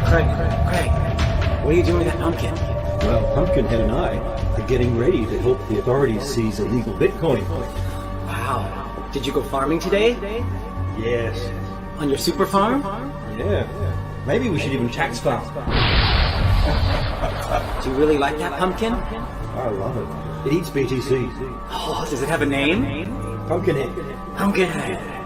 Craig, what are you doing with that pumpkin? Well, Pumpkinhead and I are getting ready to help the authorities seize illegal Bitcoin. Wow. Did you go farming today? Yes. On your super farm? Yeah. Maybe we should even tax farm. Do you really like that pumpkin? I love it. It eats BTC. Oh, does it have a name? Pumpkinhead. Pumpkinhead.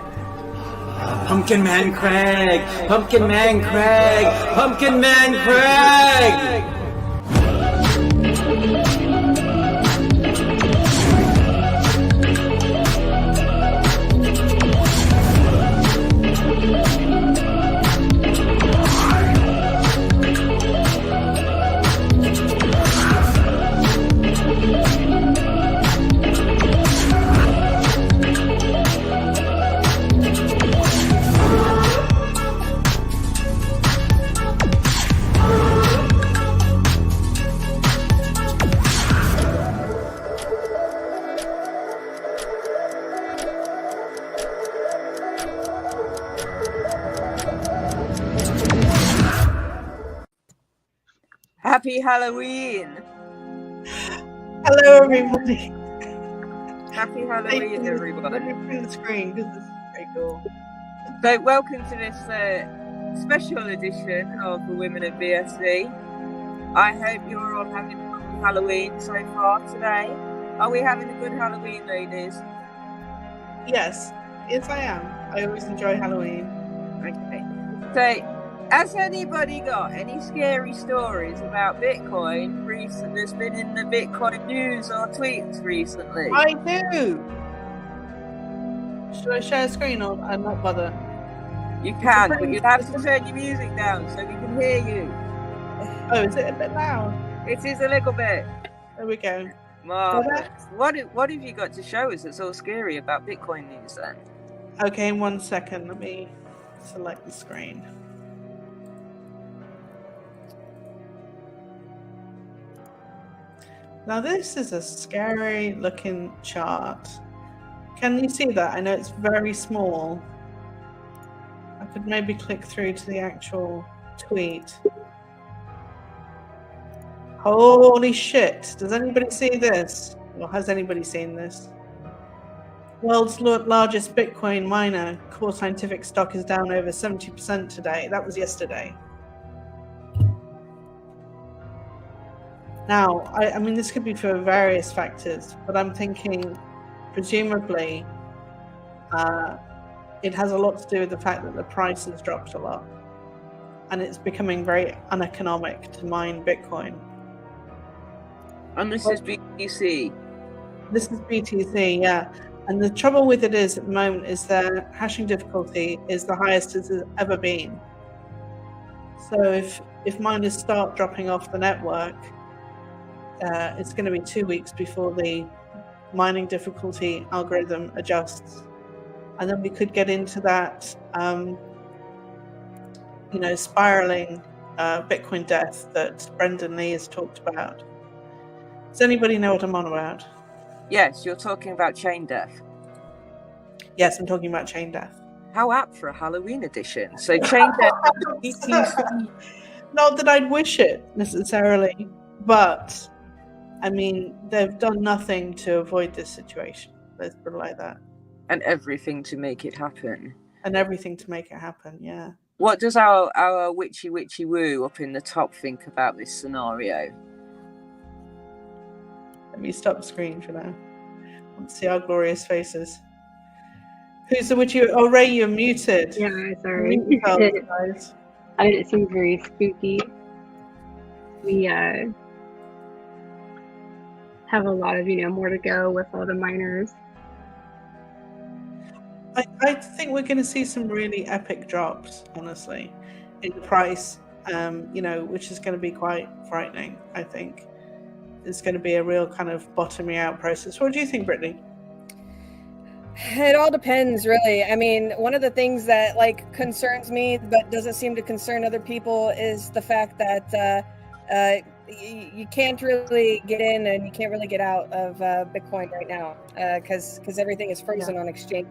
Pumpkin Man Craig! Pumpkin Man Craig! Pumpkin Man Craig! Happy Halloween! Hello, everybody. Happy Halloween, everybody. Let me print the screen because this is pretty cool. So, welcome to this special edition of the Women of BSV. I hope you're all having a good Halloween so far today. Are we having a good Halloween, ladies? Yes, I am. I always enjoy Halloween. Okay. So, has anybody got any scary stories about Bitcoin that's been in the Bitcoin news or tweets recently? I do. Should I share a screen or not bother? You can, but you'll have to turn your music down so we can hear you. Oh, is it a bit loud? It is a little bit. There we go. Marvelous. What have you got to show us that's all scary about Bitcoin news then? Okay, in 1 second. Let me select the screen. Now this is a scary looking chart. Can you see that? I know it's very small. I could maybe click through to the actual tweet. Holy shit. Does anybody see this? Or has anybody seen this? World's largest Bitcoin miner, Core Scientific stock is down over 70% today. That was yesterday. Now, I mean, this could be for various factors, but I'm thinking, presumably, it has a lot to do with the fact that the price has dropped a lot, and it's becoming very uneconomic to mine Bitcoin. And this is BTC. This is BTC, yeah. And the trouble with it is, at the moment, is their hashing difficulty is the highest it's ever been. So if miners start dropping off the network, it's going to be 2 weeks before the mining difficulty algorithm adjusts, and then we could get into that, spiraling Bitcoin death that Brendan Lee has talked about. Does anybody know what I'm on about? Yes, you're talking about chain death. Yes, I'm talking about chain death. How apt for a Halloween edition. So chain death. BTC. Not that I'd wish it necessarily, but I mean, they've done nothing to avoid this situation. Let's put it like that. And everything to make it happen. And everything to make it happen, yeah. What does our witchy woo up in the top think about this scenario? Let me stop the screen for now. I want to see our glorious faces. Who's the witchy? Oh, Ray, you're muted. Yeah, sorry. I mean, it seems very spooky. We have a lot of, more to go with all the miners. I think we're going to see some really epic drops, honestly, in the price, which is going to be quite frightening, I think. It's going to be a real kind of bottoming out process. What do you think, Brittany? It all depends, really. I mean, one of the things that concerns me but doesn't seem to concern other people is the fact that you can't really get in and you can't really get out of Bitcoin right now because everything is frozen on exchange.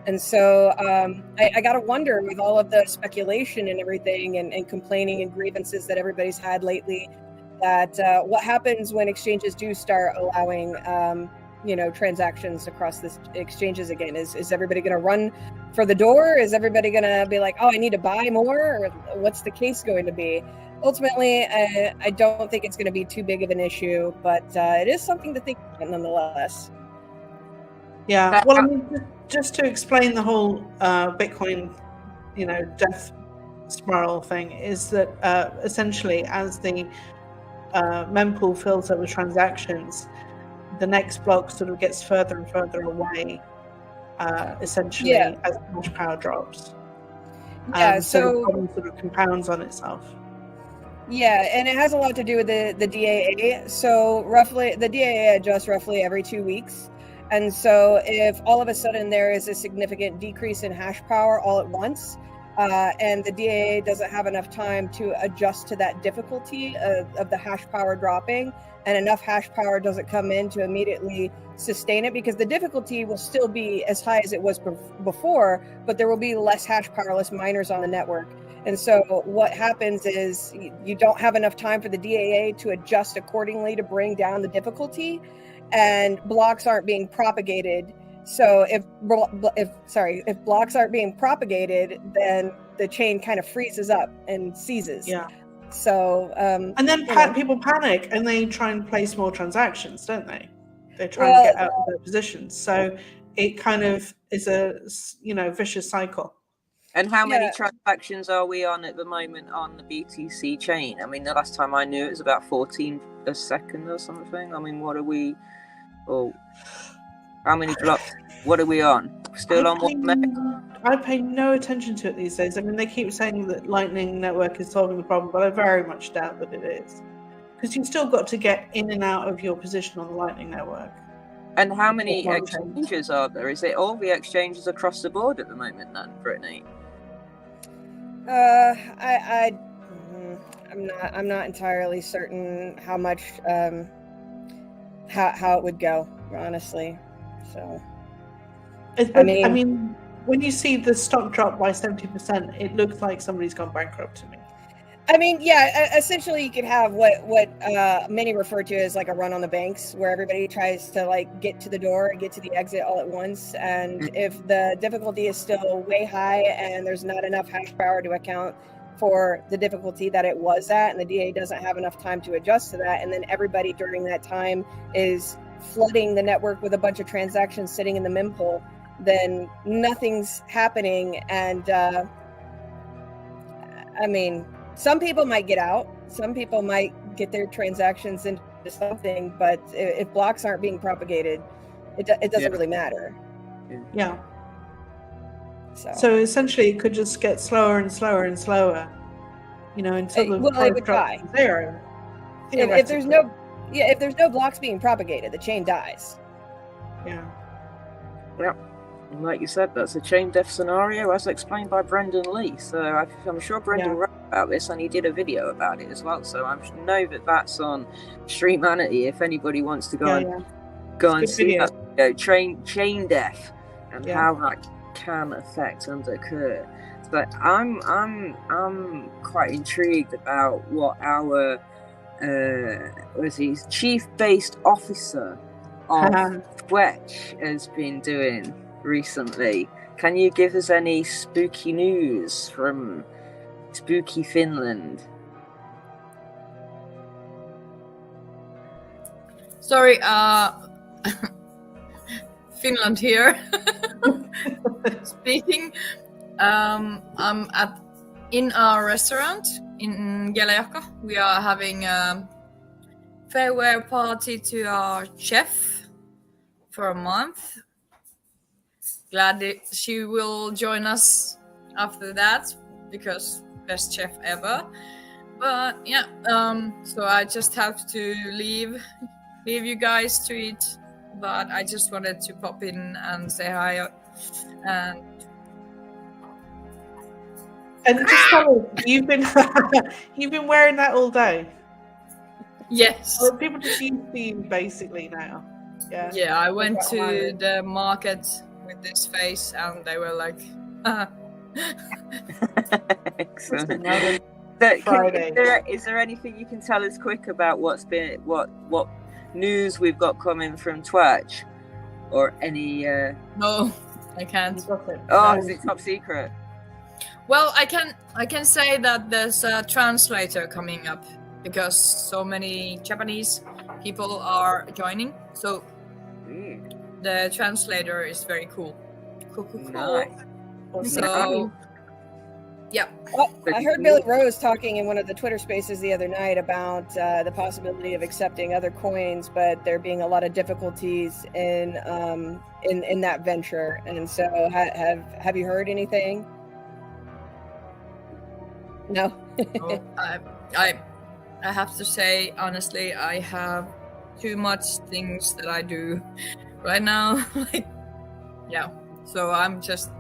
And so I got to wonder, with all of the speculation and everything and complaining and grievances that everybody's had lately, that what happens when exchanges do start allowing transactions across this exchanges again? Is everybody going to run for the door? Is everybody going to be like, oh, I need to buy more? Or what's the case going to be? Ultimately, I don't think it's going to be too big of an issue, but it is something to think about nonetheless. Yeah, well, I mean, just to explain the whole Bitcoin, death spiral thing, is that essentially, as the mempool fills up with transactions, the next block sort of gets further and further away, essentially, as hash power drops. Yeah, so the problem sort of compounds on itself. Yeah, and it has a lot to do with the DAA. So roughly, the DAA adjusts roughly every 2 weeks. And so if all of a sudden there is a significant decrease in hash power all at once, and the DAA doesn't have enough time to adjust to that difficulty of the hash power dropping, and enough hash power doesn't come in to immediately sustain it, because the difficulty will still be as high as it was before, but there will be less hash powerless miners on the network. And so what happens is you don't have enough time for the DAA to adjust accordingly to bring down the difficulty, and blocks aren't being propagated. So if blocks aren't being propagated, then the chain kind of freezes up and seizes. Yeah. So and then people panic and they try and place more transactions, don't they? They try and get out of their positions. So it kind of is a vicious cycle. And how many transactions are we on at the moment on the BTC chain? I mean, the last time I knew it was about 14 a second or something. I mean, what are we? Oh, how many blocks? What are we on? Still on 1 meg? I pay no attention to it these days. I mean, they keep saying that Lightning Network is solving the problem, but I very much doubt that it is. Because you've still got to get in and out of your position on the Lightning Network. And how many exchanges are there? Is it all the exchanges across the board at the moment then, Brittany? I'm not entirely certain how much how it would go, honestly. So I mean, when you see the stock drop by 70%, it looks like somebody's gone bankrupt to me. I mean, yeah, essentially you could have what many refer to as like a run on the banks, where everybody tries to like get to the door and get to the exit all at once. And if the difficulty is still way high and there's not enough hash power to account for the difficulty that it was at, and the DA doesn't have enough time to adjust to that, and then everybody during that time is flooding the network with a bunch of transactions sitting in the mempool, then nothing's happening. And I mean, some people might get out, some people might get their transactions into something, but if blocks aren't being propagated, it doesn't really matter. Yeah. So essentially it could just get slower and slower and slower, until the it would die. Zero. If there's no blocks being propagated, the chain dies. Yeah. Yep. And like you said, that's a chain death scenario as explained by Brendan Lee. So I'm sure Brendan wrote about this and he did a video about it as well. So I know that that's on Streamanity if anybody wants to go and see that chain death and how that can affect and occur. But I'm quite intrigued about what our chief based officer of Twitch has been doing recently. Can you give us any spooky news from spooky Finland? Sorry, Finland here. Speaking. I'm in our restaurant in Gäläjaka. We are having a farewell party to our chef for a month. Glad that she will join us after that, because best chef ever. But yeah, so I just have to leave you guys to eat. But I just wanted to pop in and say hi. And just tell us, you've been wearing that all day. Yes. Or people just use you basically now. Yeah. Yeah, I went to the market with this face, and they were like, Excellent. Another So, Friday. is there anything you can tell us quick about what news we've got coming from Twitch, or any? no, I can't. Is it top secret? Well, I can say that there's a translator coming up because so many Japanese people are joining. So the translator is very cool. Cool. Nice. So yeah. Well, I heard Billy Rose talking in one of the Twitter spaces the other night about the possibility of accepting other coins, but there being a lot of difficulties in that venture. And so, have you heard anything? No. Oh, I have to say honestly, I have too much things that I do right now. Like, yeah. So I'm just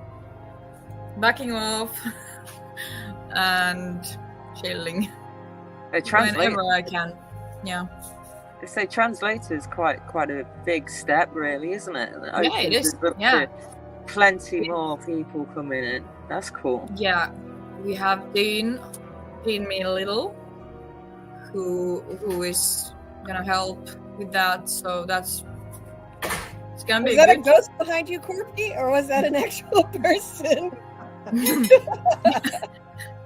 backing off and chilling whenever I can. Yeah. They say translator is quite a big step, really, isn't it? Yeah, it is. Yeah. Plenty more people coming in. That's cool. Yeah. We have Dean Little, who is gonna help with that. So it's gonna be. Was that good. a ghost behind you, Corky, or was that an actual person?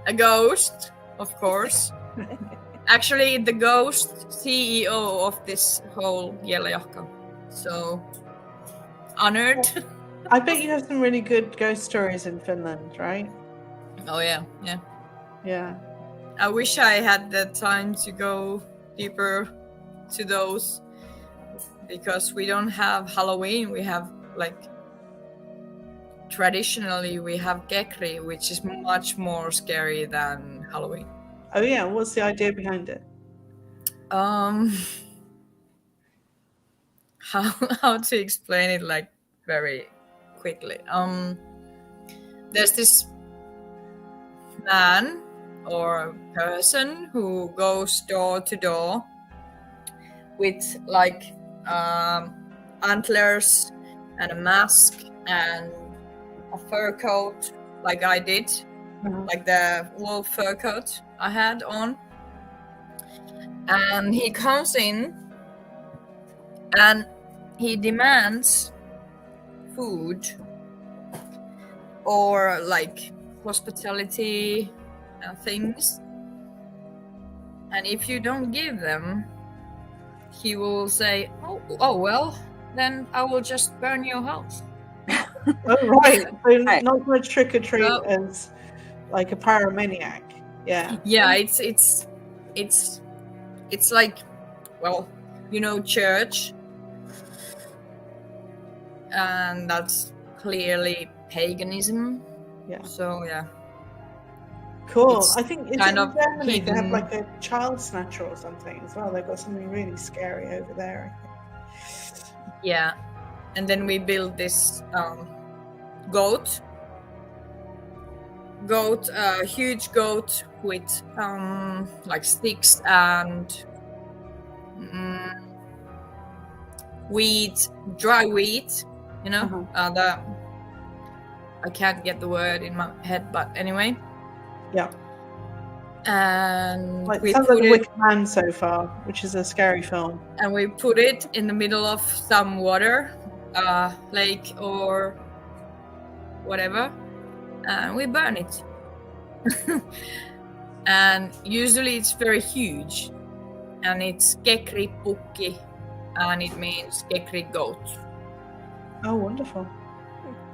A ghost, of course. Actually, the ghost CEO of this whole Yelajaka. So honored. I bet you have some really good ghost stories in Finland, right? Oh yeah. Yeah. I wish I had the time to go deeper to those, because we don't have Halloween. We have, like, traditionally we have Gekri, which is much more scary than Halloween. Oh yeah. What's the idea behind it? How to explain it, like, very quickly. There's this man or person who goes door to door with, like, antlers and a mask and a fur coat, like I did, like the wolf fur coat I had on. And he comes in and he demands food or, like, hospitality and things. And if you don't give them, he will say, oh well, then I will just burn your house. Oh right. So not so much trick or treat as like a pyromaniac. Yeah. Yeah, it's like, well, church, and that's clearly paganism. Yeah. So yeah. Cool. It's I think it's kind in of Germany they have hidden. like a child snatcher or something as well. They've got something really scary over there, I think. Yeah, and then we build this huge goat with like sticks and dry wheat, I can't get the word in my head, but anyway. Yeah. And Like, we sounds put like it, Wicked Man so far, which is a scary film. and we put it in the middle of some water, lake or whatever, and we burn it. And usually it's very huge, and it's Gekri Pukki, and it means Gekri goat. Oh, wonderful.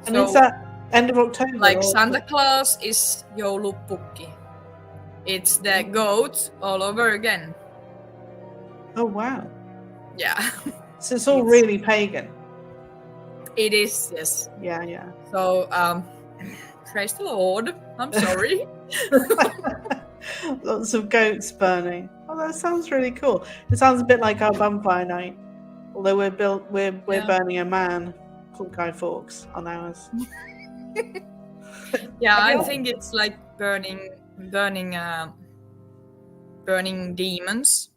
And So, is that end of October? like or- Santa Claus is Joulupukki. It's the goat all over again. Oh, wow. Yeah, So it's all really pagan. it is, yes. Yeah. So, praise the Lord. I'm sorry. Lots of goats burning. Oh, that sounds really cool. It sounds a bit like our bonfire night. Although we're Yeah. burning a man called Guy Fawkes on ours. Yeah, I think it's like burning demons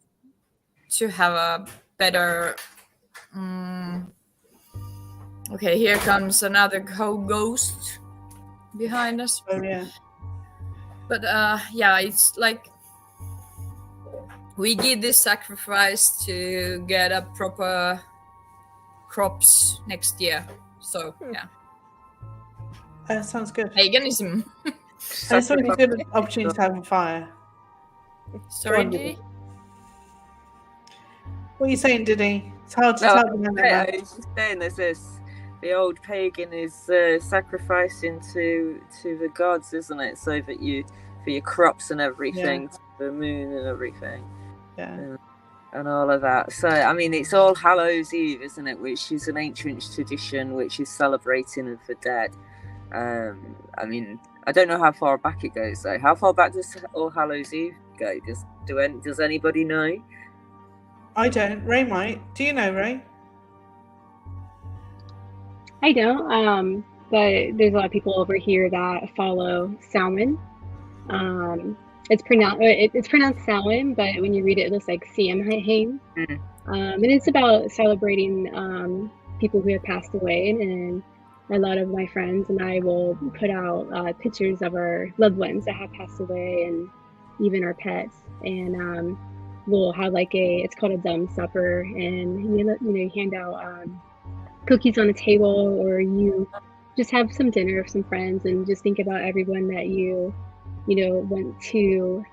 to have a better Okay, here comes another ghost behind us. Oh yeah. But yeah, it's like we give this sacrifice to get a proper crops next year. So yeah, Sounds good. paganism. It's always a good opportunity to have a fire. Sorry, Go on, Didi? What are you saying, Diddy? It's hard to No, tell. Them I was just saying, there's this. The old pagan is sacrificing to the gods, isn't it? So that for your crops and everything, to the moon and everything, and all of that. So I mean, it's All Hallows Eve, isn't it? Which is an ancient tradition, which is celebrating of the dead. I mean, I don't know how far back it goes though. How far back does All Hallows Eve go? Does anybody know? I don't. Ray might. Do you know, Ray? I don't, but there's a lot of people over here that follow Samhain. It's pronounced Samhain, but when you read it, it looks like Samhain. And it's about celebrating people who have passed away, and a lot of my friends and I will put out pictures of our loved ones that have passed away, and even our pets, and we'll have like it's called a dumb supper, and you hand out cookies on the table, or you just have some dinner with some friends and just think about everyone that you want to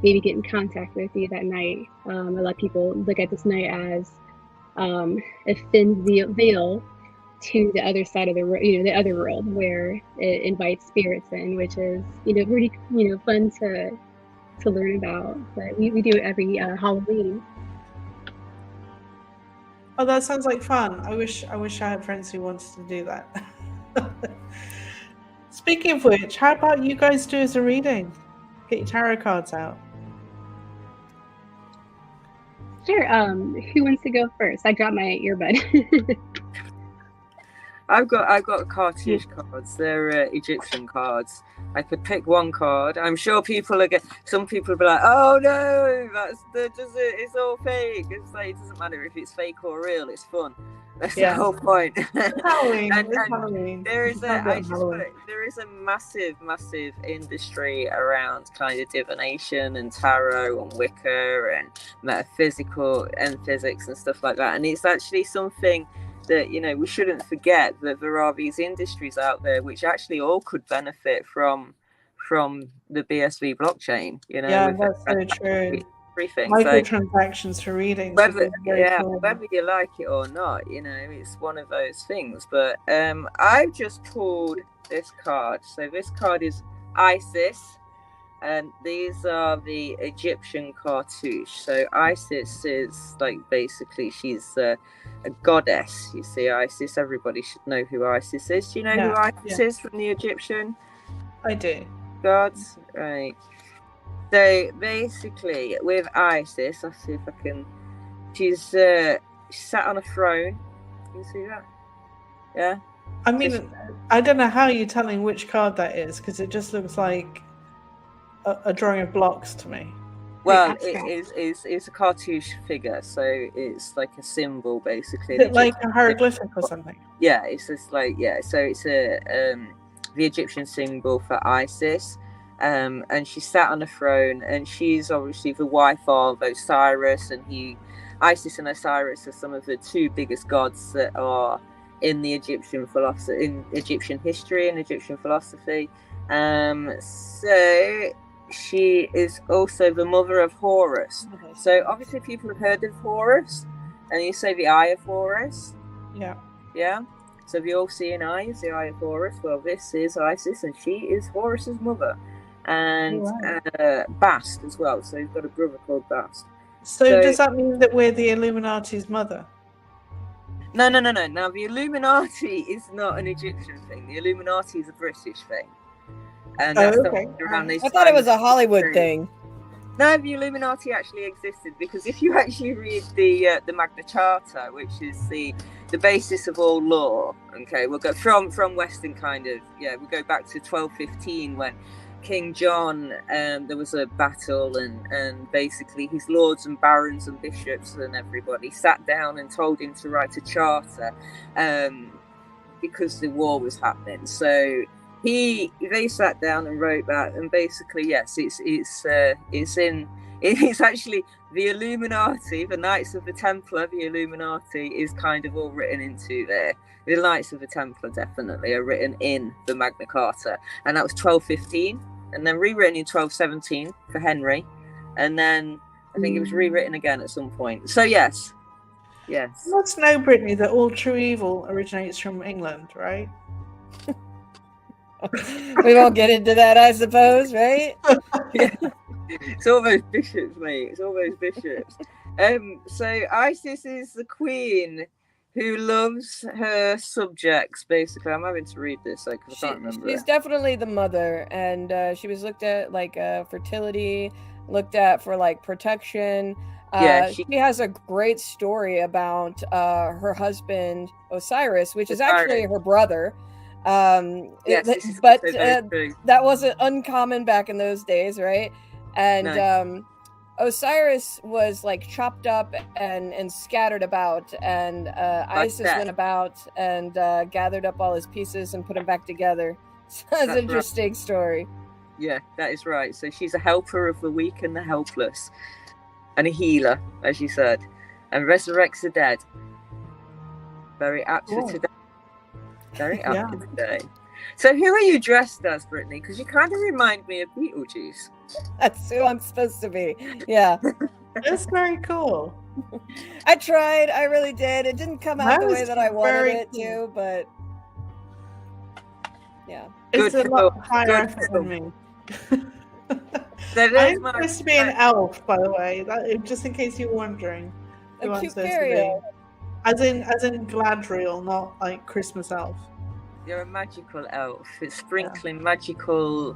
maybe get in contact with you that night. A lot of people look at this night as a thin veil to the other side of the other world, where it invites spirits in, which is really fun to learn about. But we do it every Halloween. Oh, that sounds like fun. I wish I had friends who wanted to do that. Speaking of which, how about you guys do as a reading? Get your tarot cards out. Sure. Who wants to go first? I dropped my earbud. I've got cartouche cards. They're Egyptian cards. I could pick one card. I'm sure some people will be like, "Oh no, it's all fake." It's like, it doesn't matter if it's fake or real. It's fun. That's the whole point. Halloween. Halloween. There is a massive industry around kind of divination and tarot and Wicca and metaphysical and physics and stuff like that. And it's actually something that we shouldn't forget, that there are these industries out there which actually all could benefit from the BSV blockchain. That's so true. Everything. Microtransactions for readings. Whether you like it or not, it's one of those things. But I've just pulled this card. So this card is Isis, and these are the Egyptian cartouche. So Isis is basically she's a goddess. You see, Isis. Everybody should know who Isis is. Do you know who Isis is from the Egyptian? I do. Gods, right? So basically, with Isis, let's see if I can. She's sat on a throne. Can you see that? Yeah. I mean, I don't know how you're telling which card that is, because it just looks like a drawing of blocks to me. Well, it's a cartouche figure, so it's like a symbol, basically. Is it like a hieroglyphic or something? Yeah, it's just so it's the Egyptian symbol for Isis, and she sat on a throne, and she's obviously the wife of Osiris, and Isis and Osiris are some of the two biggest gods that are in the Egyptian philosophy, in Egyptian history and Egyptian philosophy. So she is also the mother of Horus. So obviously people have heard of Horus, and you say the Eye of Horus. Yeah. So the all-seeing eye is the Eye of Horus. Well, this is Isis, and she is Horus's mother, and Bast as well. So he's got a brother called Bast. So does that mean that we're the Illuminati's mother? No. Now the Illuminati is not an Egyptian thing. The Illuminati is a British thing. And that's around this I thought it was a Hollywood thing. No, the Illuminati actually existed, because if you actually read the Magna Carta, which is the basis of all law, okay, we'll go from Western kind of, we go back to 1215 when King John, there was a battle, and basically his lords and barons and bishops and everybody sat down and told him to write a charter, because the war was happening. So they sat down and wrote that, and basically, yes, it's actually the Illuminati, the Knights of the Templar, the Illuminati is kind of all written into there. The Knights of the Templar definitely are written in the Magna Carta, and that was 1215, and then rewritten in 1217 for Henry, and then I think it was rewritten again at some point. So yes. Let's know, Brittany, that all true evil originates from England, right? We won't get into that, I suppose, right? Yeah. It's all those bishops, mate. It's all those bishops. So Isis is the queen who loves her subjects, basically. I'm having to read this because I can't remember. She's definitely the mother, and she was looked at like fertility, looked at for like protection. She has a great story about her husband Osiris, which is actually her brother. But that wasn't uncommon back in those days, right? And Osiris was like chopped up and scattered about, and Isis went about and gathered up all his pieces and put them back together. So that's an interesting story. Yeah, that is right. So she's a helper of the weak and the helpless, and a healer, as you said, and resurrects the dead. Very apt for today. Very apt for today. So who are you dressed as, Brittany? Because you kind of remind me of Beetlejuice. That's who I'm supposed to be. Yeah. That's very cool. I tried. I really did. It didn't come out the way that I wanted it to, but yeah. It's a lot higher effort than me. I'm supposed to be an elf, by the way. Just in case you're wondering. A cute fairy. As in Gladriel, not like Christmas elf. You're a magical elf. It's sprinkling magical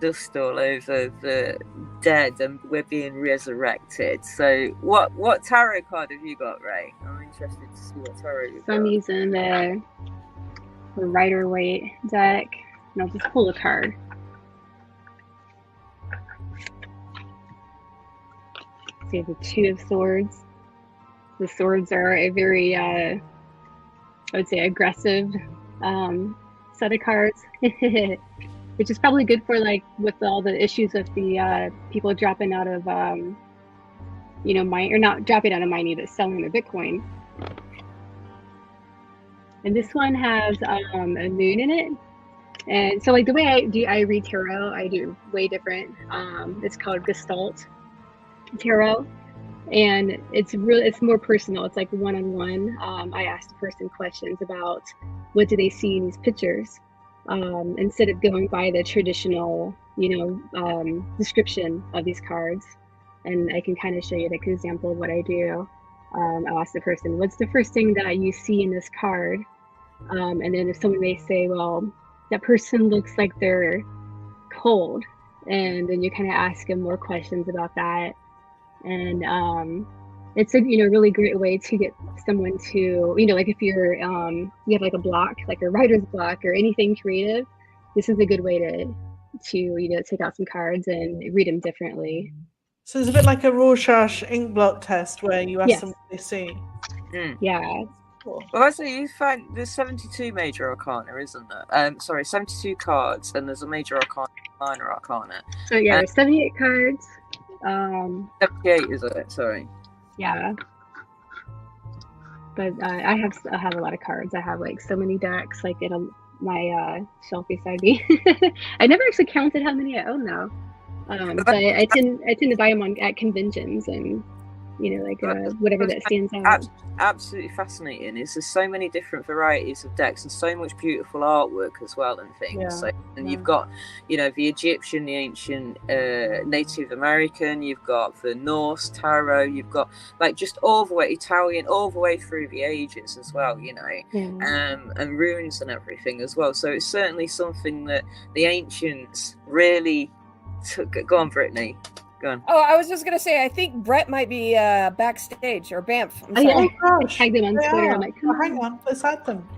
dust all over the dead, and we're being resurrected. So what tarot card have you got, Ray? I'm interested to see what tarot you've got. I'm using the Rider-Waite deck, and I'll just pull a card. So you have the Two of Swords. The swords are a very, I would say, aggressive set of cards, which is probably good for like with all the issues of the people dropping out of, mine, or not dropping out of mining, but selling their Bitcoin. And this one has a moon in it, and so like the way I read tarot, I do way different. It's called Gestalt tarot. And it's more personal. It's like one-on-one. I ask the person questions about what do they see in these pictures, instead of going by the traditional, description of these cards. And I can kind of show you like an example of what I do. I'll ask the person, what's the first thing that you see in this card? And then if someone may say, well, that person looks like they're cold. And then you kind of ask them more questions about that. And it's a really great way to get someone to like if you're you have like a block, like a writer's block or anything creative, this is a good way to take out some cards and read them differently. So it's a bit like a Rorschach ink blot test where you ask them what they see. Yeah. Cool. Well, also you find there's 72 major arcana, isn't there? 72 cards, and there's a major arcana, minor arcana. So yeah, there's 78 cards. 78 is it? Sorry. Yeah. But I have a lot of cards. I have like so many decks, like in my shelf beside me. I never actually counted how many I own now. But I tend to buy them at conventions and whatever that stands out. Absolutely fascinating. There's so many different varieties of decks and so much beautiful artwork as well and things. Yeah. So, you've got, the Egyptian, the ancient Native American, you've got the Norse tarot, you've got like just all the way Italian, all the way through the ages as well, and runes and everything as well. So it's certainly something that the ancients really took. Go on, Brittany. Go on. Oh, I was just gonna say, I think Brett might be backstage or Banff. Oh gosh, tagged them on Twitter. I'm like, hang on, let's add them.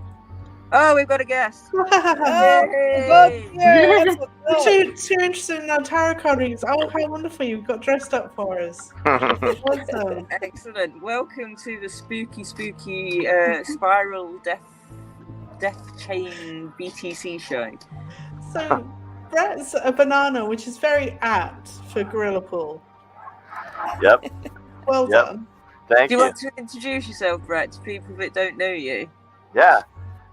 Oh, we've got a guest. Oh, Yay! both here. That's what's up. So interested in our tarot card readings. Oh, how wonderful! You got dressed up for us. Awesome. Excellent. Welcome to the spooky spiral death chain BTC show. So, Brett's a banana, which is very apt for Gorilla Pool. Yep. Well Yep. done. Thank Do you you. want to introduce yourself, Brett, to people that don't know you? Yeah.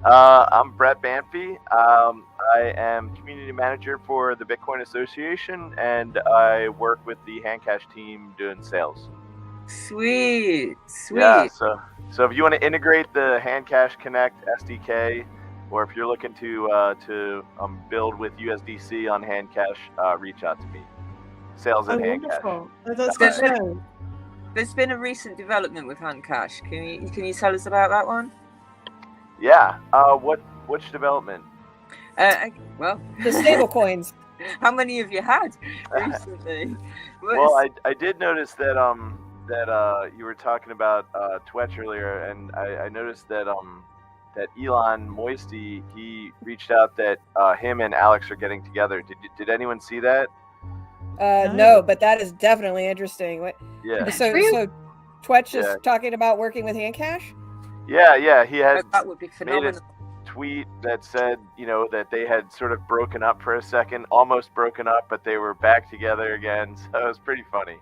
I'm Brett Banfi. I am community manager for the Bitcoin Association, and I work with the Handcash team doing sales. Sweet. Yeah. So if you want to integrate the Handcash Connect SDK, or if you're looking to build with USDC on Handcash, reach out to me. Sales Oh, at Handcash. wonderful. Oh, that's good to know. There's been a recent development with Handcash. Can you tell us about that one? Yeah. Which development? Well, The stable coins. how many have you had recently? Well, I did notice that you were talking about Twitch earlier, and I noticed that that Elon Moisty, he reached out that him and Alex are getting together. Did anyone see that? No, but that is definitely interesting. Yeah. So Twitch is Yeah. talking about working with Handcash? Yeah. He had that would be made a phenomenal. tweet that said, that they had sort of broken up for a second, almost broken up, but they were back together again. So it was pretty funny.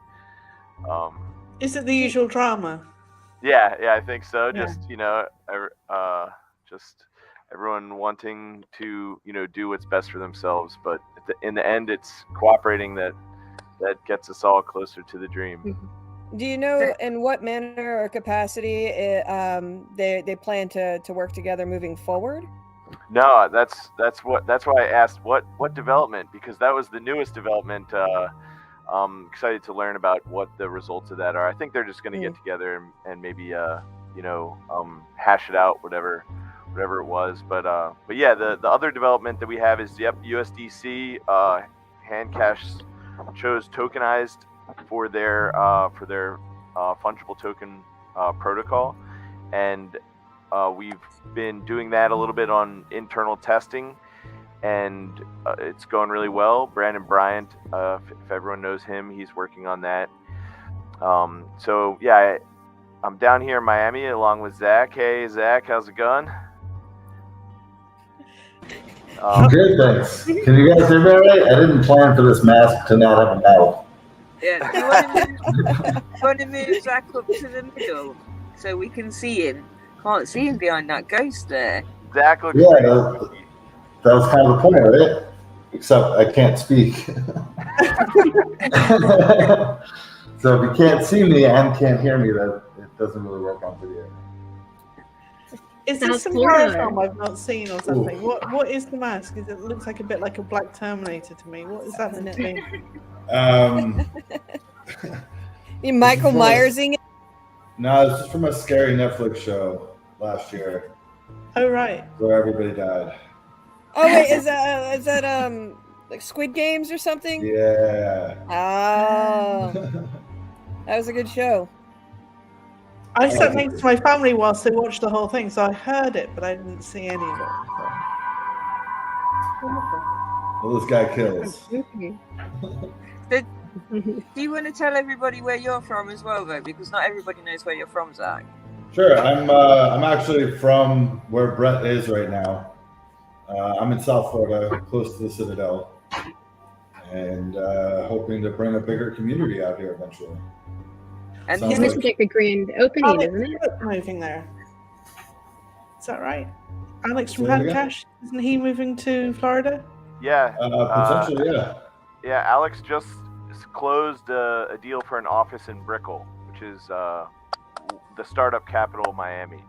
Is it the usual drama? Yeah, I think so. Yeah. Just just everyone wanting to do what's best for themselves, but in the end, it's cooperating that gets us all closer to the dream. Do you know in what manner or capacity they plan to work together moving forward? No, that's why I asked what development, because that was the newest development. I'm excited to learn about what the results of that are. I think they're just going to get together and maybe hash it out, whatever it was. But yeah, the other development that we have is USDC. Handcash chose tokenized for their fungible token protocol, and we've been doing that a little bit on internal testing, and it's going really well. Brandon Bryant, if everyone knows him, he's working on that. So yeah, I'm down here in Miami along with Zach. Hey Zach, how's it going? Good, thanks. Can you guys hear me all right? I didn't plan for this mask to not have a mouth. Yeah. Do you want to move Zach up to the middle so we can see him? Can't see him behind that ghost there. Zach looks Yeah, that was kind of the point, right? Except I can't speak. So if you can't see me and can't hear me, that it doesn't really work on video. Is this some horror film I've not seen or something? What is the mask? It looks like a bit like a Black Terminator to me. What is that meant to be? You Michael Myersing it? No, this is from a scary Netflix show last year Oh, right. where everybody died. Oh wait, is that like Squid Games or something? Yeah. Oh, that was a good show. I sat next to my family whilst they watched the whole thing, so I heard it, but I didn't see any of it. Well, this guy kills. Do you want to tell everybody where you're from as well, though? Because not everybody knows where you're from, Zach. Sure. I'm actually from where Brett is right now. I'm in South Florida, close to the Citadel, and hoping to bring a bigger community out here eventually. And Sounds This is like the grand opening, isn't it? Alex moving there. Is that right? Alex from Say that again? Handcash? Isn't he moving to Florida? Yeah. Potentially, yeah. Yeah, Alex just closed a deal for an office in Brickell, which is the startup capital of Miami.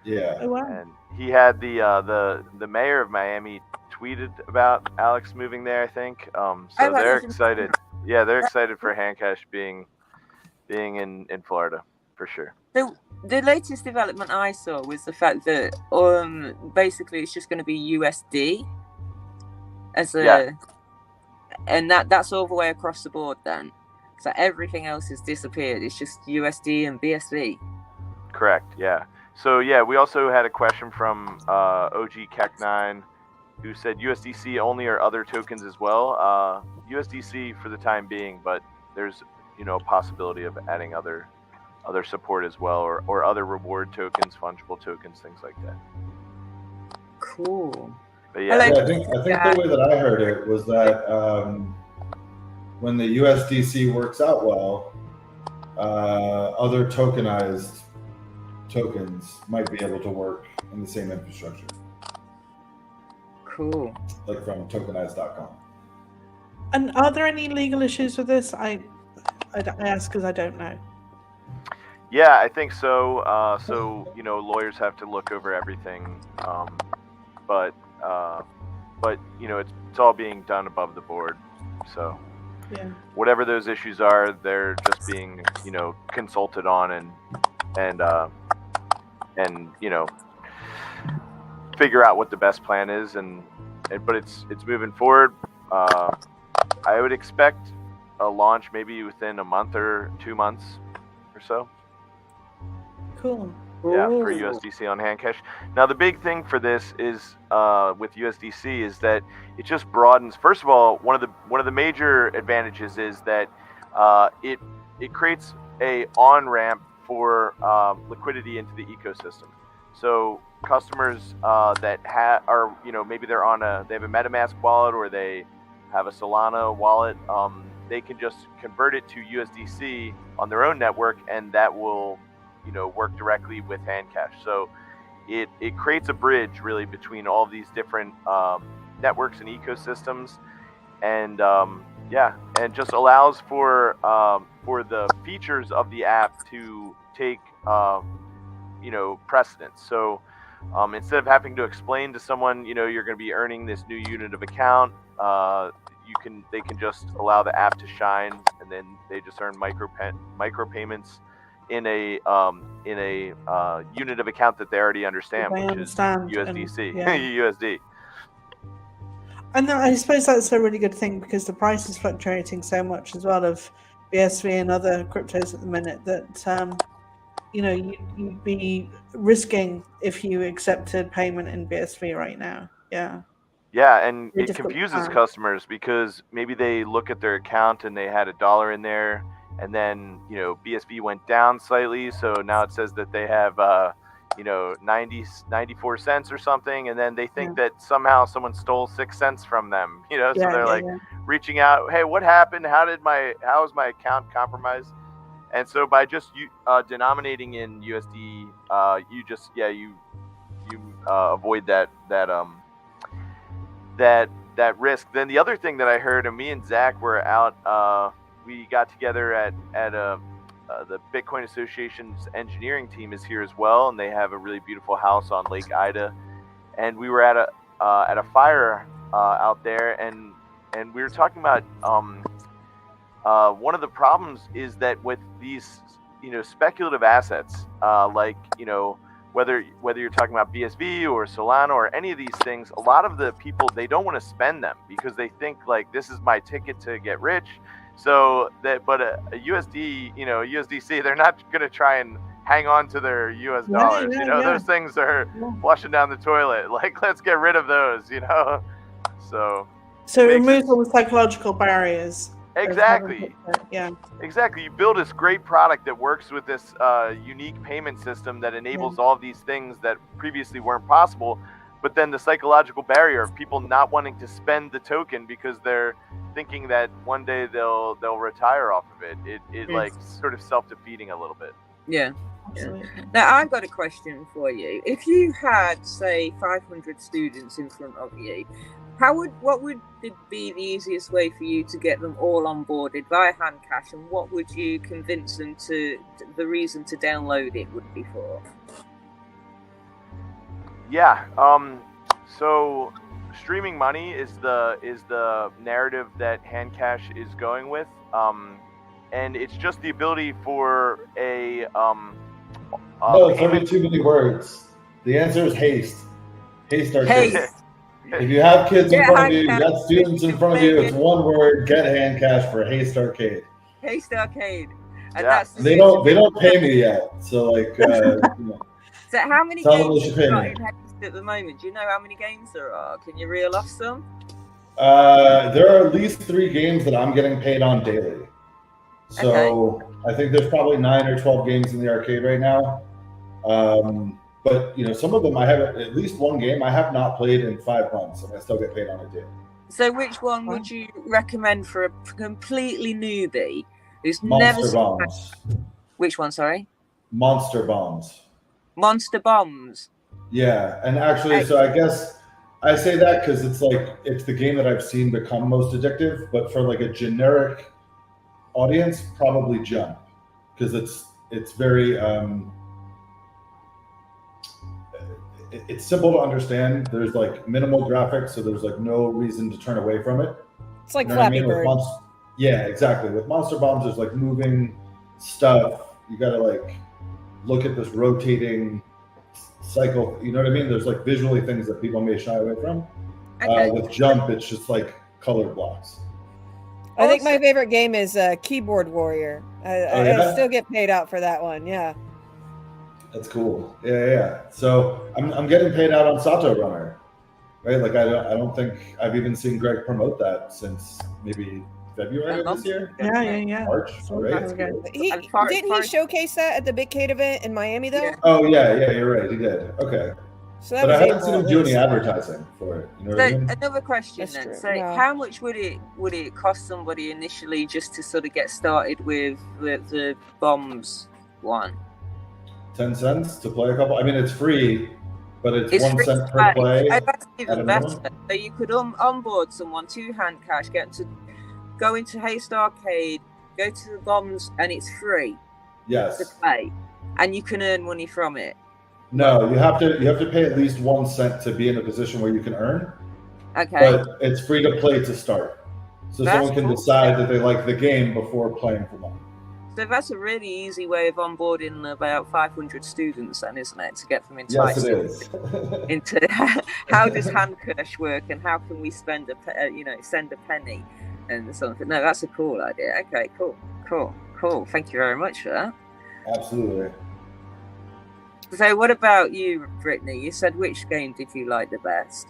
Yeah. Oh, wow. And he had the mayor of Miami tweeted about Alex moving there, I think. So they're excited. Yeah, they're excited for Handcash being in Florida for sure. The latest development I saw was the fact that basically it's just going to be USD as a, and that's all the way across the board then. So everything else has disappeared. It's just USD and BSV. Correct. Yeah. So yeah, we also had a question from OG Kek9, who said USDC only or other tokens as well. USDC for the time being, but there's a possibility of adding other support as well, or other reward tokens, fungible tokens, things like that. Cool. But yeah, I think the way that I heard it was that when the USDC works out well, other tokenized tokens might be able to work in the same infrastructure. Cool. Like from tokenize.com. And are there any legal issues with this? I ask because I don't know. Yeah, I think so. Lawyers have to look over everything, but it's all being done above the board. So Yeah. whatever those issues are, they're just being consulted on and figure out what the best plan is, but it's moving forward. I would expect a launch maybe within a month or 2 months or so. Cool. Yeah, for USDC on Handcash. Now the big thing for this is with USDC is that it just broadens. First of all, one of the major advantages is that it creates a on-ramp for liquidity into the ecosystem. So customers that are maybe they have a MetaMask wallet or they have a Solana wallet, they can just convert it to USDC on their own network, and that will work directly with Handcash. So it creates a bridge really between all these different networks and ecosystems, and and just allows for the features of the app to take precedence. So instead of having to explain to someone you're going to be earning this new unit of account, they can just allow the app to shine, and then they just earn micro payments in a unit of account that they already understand, which is USDC, USD. And I suppose that's a really good thing because the price is fluctuating so much as well of BSV and other cryptos at the minute that you'd be risking if you accepted payment in BSV right now. Yeah. Yeah, and Very it confuses time. customers because maybe they look at their account and they had $1 in there, and then BSV went down slightly, so now it says that they have 94 cents or something, and then they think that somehow someone stole 6 cents from them. So they're reaching out, hey, what happened? How is my account compromised? And so by just denominating in USD, you avoid that risk. Then the other thing that I heard, and me and Zach were out, we got together at the Bitcoin Association's engineering team is here as well, and they have a really beautiful house on Lake Ida. And we were at a fire out there, and we were talking about one of the problems is that with these speculative assets, whether you're talking about BSV or Solana or any of these things, a lot of the people, they don't want to spend them because they think like this is my ticket to get rich. So but a USDC, they're not going to try and hang on to their US dollars. Those things are flushing down the toilet. Like, let's get rid of those. So it removes all the psychological barriers. Exactly. Yeah. Exactly. You build this great product that works with this unique payment system that enables all of these things that previously weren't possible. But then the psychological barrier of people not wanting to spend the token because they're thinking that one day they'll retire off of it. It like sort of self-defeating a little bit. Yeah. Now I've got a question for you. If you had, say, 500 students in front of you, what would be the easiest way for you to get them all onboarded via Handcash, and what would you convince them to the reason to download it would be for? Yeah. So streaming money is the narrative that Handcash is going with, and it's just the ability for a no, it's only too many words. The answer is haste. Haste arcade. If you have kids in front of you, you got students in front of you, it's one word, get Handcash for Haste Arcade. Haste Arcade. And Yeah. that's They don't pay me yet. So So how many Tell them games they should have you pay got me. in Haste at the moment? Do you know how many games there are? Can you reel off some? There are at least 3 games that I'm getting paid on daily. So I think there's probably 9 or 12 games in the arcade right now. But you know, some of them I have at least one game I have not played in 5 months, and I still get paid on it daily. So which one would you recommend for a completely newbie who's Monster never Bombs. Which one, sorry? Monster Bombs. Monster Bombs. Yeah, and actually, so I guess I say that because it's like it's the game that I've seen become most addictive. But for like a generic audience, probably Jump, because it's very it's simple to understand. There's like minimal graphics, so there's like no reason to turn away from it. It's like You know what I Flappy mean? Bird. Yeah, exactly. With Monster Bombs, there's like moving stuff. You got to like look at this rotating cycle. You know what I mean? There's like visually things that people may shy away from. With Jump, it's just like colored blocks. I think my favorite game is Keyboard Warrior. I still get paid out for that one. Yeah. That's cool. Yeah. So I'm getting paid out on Sato Runner, right? Like I don't think I've even seen Greg promote that since maybe February of this year. Yeah. March, right? Didn't he showcase that at the Big Kate event in Miami though? Yeah. Oh yeah, you're right. He did. Okay. So that But was I haven't April. seen him do any advertising for it. You know what I mean? Another question That's then. true. So No. how much would it cost somebody initially just to sort of get started with the bombs one? 10 cents to play a couple. I mean, it's free, but it's It's 1 free cent to per play. play. Oh, that's at a even better. minimum. So you could onboard someone to hand cash, get to go into Haste Arcade, go to the bombs, and it's free to Yes. play, and you can earn money from it. No, you have to pay at least 1 cent to be in a position where you can earn. Okay. But it's free to play to start. So That's someone can cool. decide that they like the game before playing for money. So that's a really easy way of onboarding about 500 students, then, isn't it? To get them into Yes, high it school. is. Into how does hand cash work, and how can we send a penny and something. No, that's a cool idea. Okay, cool. Thank you very much for that. Absolutely. So what about you, Brittany? You said which game did you like the best?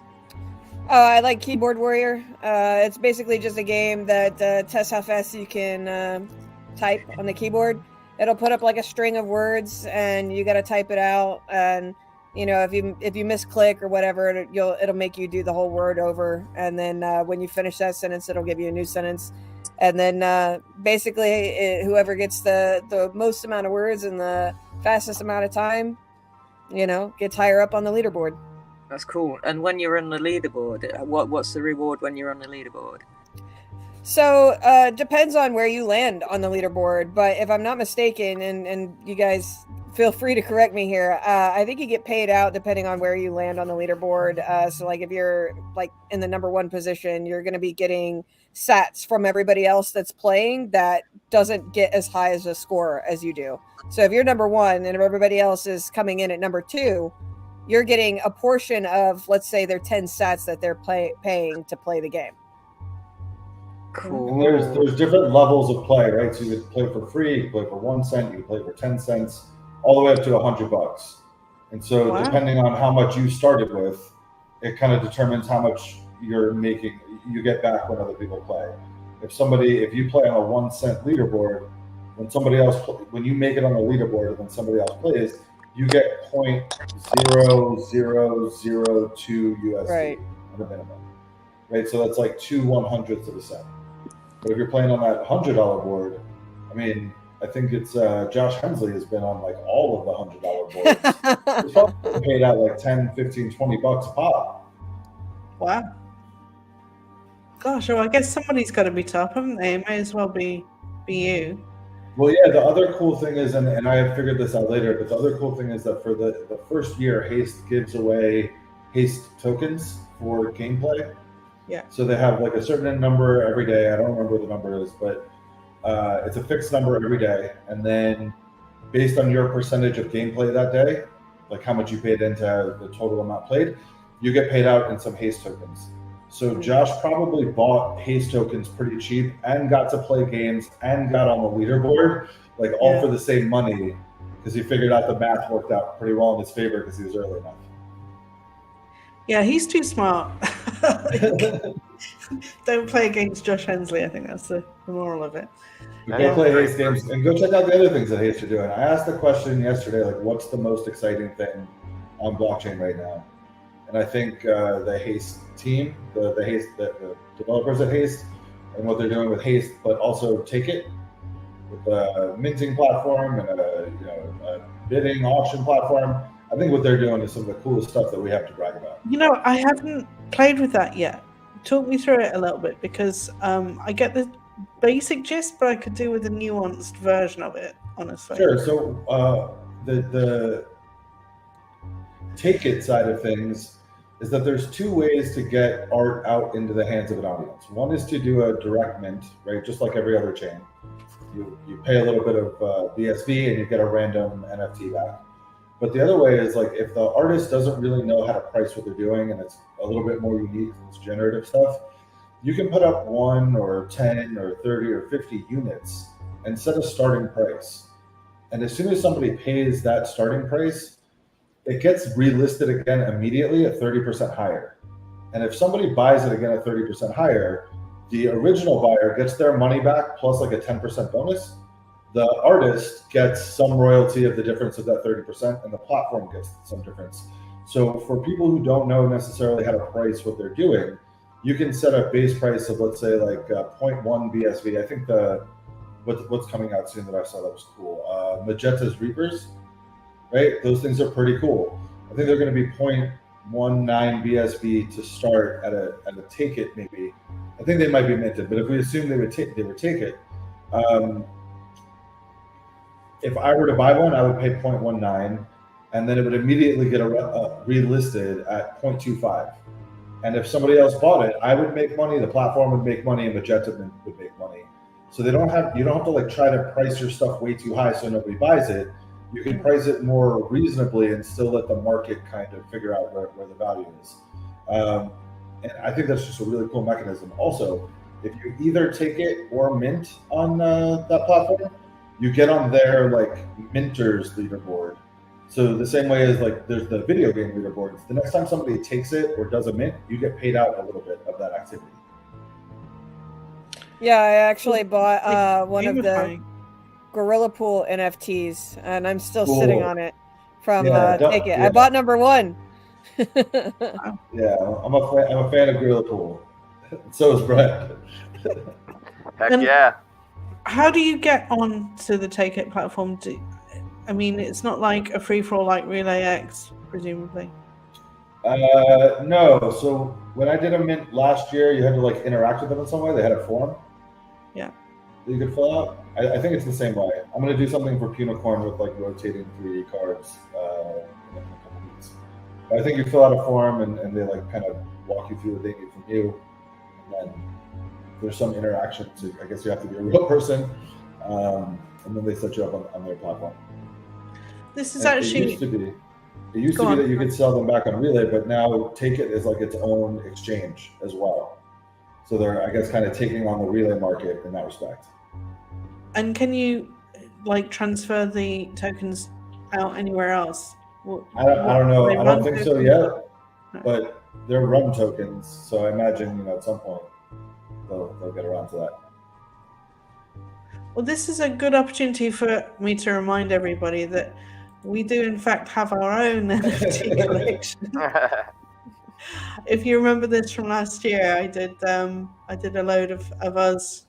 I like Keyboard Warrior. It's basically just a game that tests how fast you can type on the keyboard. It'll put up like a string of words, and you got to type it out. And you know, if you misclick or whatever, it'll make you do the whole word over. And then when you finish that sentence, it'll give you a new sentence. And then basically, whoever gets the most amount of words in the fastest amount of time, you know, gets higher up on the leaderboard. That's cool. And when you're on the leaderboard, what's the reward when you're on the leaderboard? So depends on where you land on the leaderboard, but if I'm not mistaken, and you guys feel free to correct me here, I think you get paid out depending on where you land on the leaderboard. So like if you're like in the number 1 position, you're going to be getting sats from everybody else that's playing that doesn't get as high as a score as you do. So if you're number 1 and if everybody else is coming in at number 2, you're getting a portion of, let's say, their 10 sats that they're paying to play the game. Cool. And there's different levels of play, right? So you could play for free, you could play for 1 cent, you could play for 10 cents, all the way up to $100. And so depending on how much you started with, it kind of determines how much you're making, you get back when other people play. If you play on a 1 cent leaderboard, when you make it on the leaderboard and then somebody else plays, you get 0.0002 USD at a minimum, right? So that's like 2/100ths of a cent. But if you're playing on that $100 board, I mean, I think it's Josh Hensley has been on like all of the $100 boards. He's probably paid out like 10, 15, $20 a pop. Wow. Gosh, well, I guess somebody's got to be top, haven't they? It may as well be you. Well, yeah, the other cool thing is, and I have figured this out later, but the other cool thing is that for the first year, Haste gives away Haste tokens for gameplay. Yeah. So they have like a certain number every day. I don't remember what the number is, but it's a fixed number every day. And then based on your percentage of gameplay that day, like how much you paid into the total amount played, you get paid out in some Haste tokens. So Josh probably bought Haste tokens pretty cheap and got to play games and got on the leaderboard, like all for the same money. because he figured out the math worked out pretty well in his favor because he was early enough. Yeah, he's too smart. Don't play against Josh Hensley. I think that's the moral of it. Go play Haste games and go check out the other things that Haste are doing. I asked the question yesterday, like, what's the most exciting thing on blockchain right now? And I think the Haste team, the developers at Haste, and what they're doing with Haste, but also Take It with a minting platform and a bidding auction platform. I think what they're doing is some of the coolest stuff that we have to brag about. You know, I haven't played with that yet. Talk me through it a little bit, because I get the basic gist, but I could do with a nuanced version of it, honestly. Sure. So the Take It side of things is that there's two ways to get art out into the hands of an audience. One is to do a direct mint, right? Just like every other chain. You pay a little bit of BSV and you get a random NFT back. But the other way is, like, if the artist doesn't really know how to price what they're doing and it's a little bit more unique than this generative stuff, you can put up 1 or 10 or 30 or 50 units and set a starting price. And as soon as somebody pays that starting price, it gets relisted again immediately at 30% higher. And if somebody buys it again at 30% higher, the original buyer gets their money back plus like a 10% bonus. The artist gets some royalty of the difference of that 30%, and the platform gets some difference. So for people who don't know necessarily how to price what they're doing, you can set a base price of, let's say, like 0.1 BSV. I think what's coming out soon that I saw that was cool, Magenta's Reapers, right? Those things are pretty cool. I think they're going to be 0.19 BSV to start at a Take It, maybe. I think they might be minted, but if we assume they would take it, if I were to buy one, I would pay 0.19, and then it would immediately get relisted at 0.25. And if somebody else bought it, I would make money, the platform would make money, and Magenta would make money. So you don't have to like try to price your stuff way too high so nobody buys it. You can price it more reasonably and still let the market kind of figure out where the value is. And I think that's just a really cool mechanism. Also, if you either Take It or mint on that platform, you get on their like minters leaderboard. So the same way as like there's the video game leaderboards, the next time somebody takes it or does a mint, you get paid out a little bit of that activity. Yeah, I actually bought one of the Gorilla Pool NFTs, and I'm still sitting on it from Take It. I bought number 1. Yeah, I'm a fan of Gorilla Pool. So is Brett. Heck yeah. How do you get on to the Take It platform? I mean, it's not like a free-for-all like Relay X, presumably. No. So when I did a mint last year, you had to like interact with them in some way. They had a form. Yeah. That you could fill out. I think it's the same way. I'm going to do something for Punicorn with like rotating 3D cards in a couple weeks. But I think you fill out a form and they like kind of walk you through what they need from you, and then there's some interaction. So I guess you have to be a real person, and then they set you up on their platform. This is actually. It used to be that you could sell them back on Relay, but now Take It is like its own exchange as well. So they're, I guess, kind of taking on the Relay market in that respect. And can you like transfer the tokens out anywhere else? I don't know. I don't think so yet. But they're run tokens, so I imagine at some point they'll get around to that. Well, this is a good opportunity for me to remind everybody that we do in fact have our own NFT collection. If you remember this from last year, I did a load of us,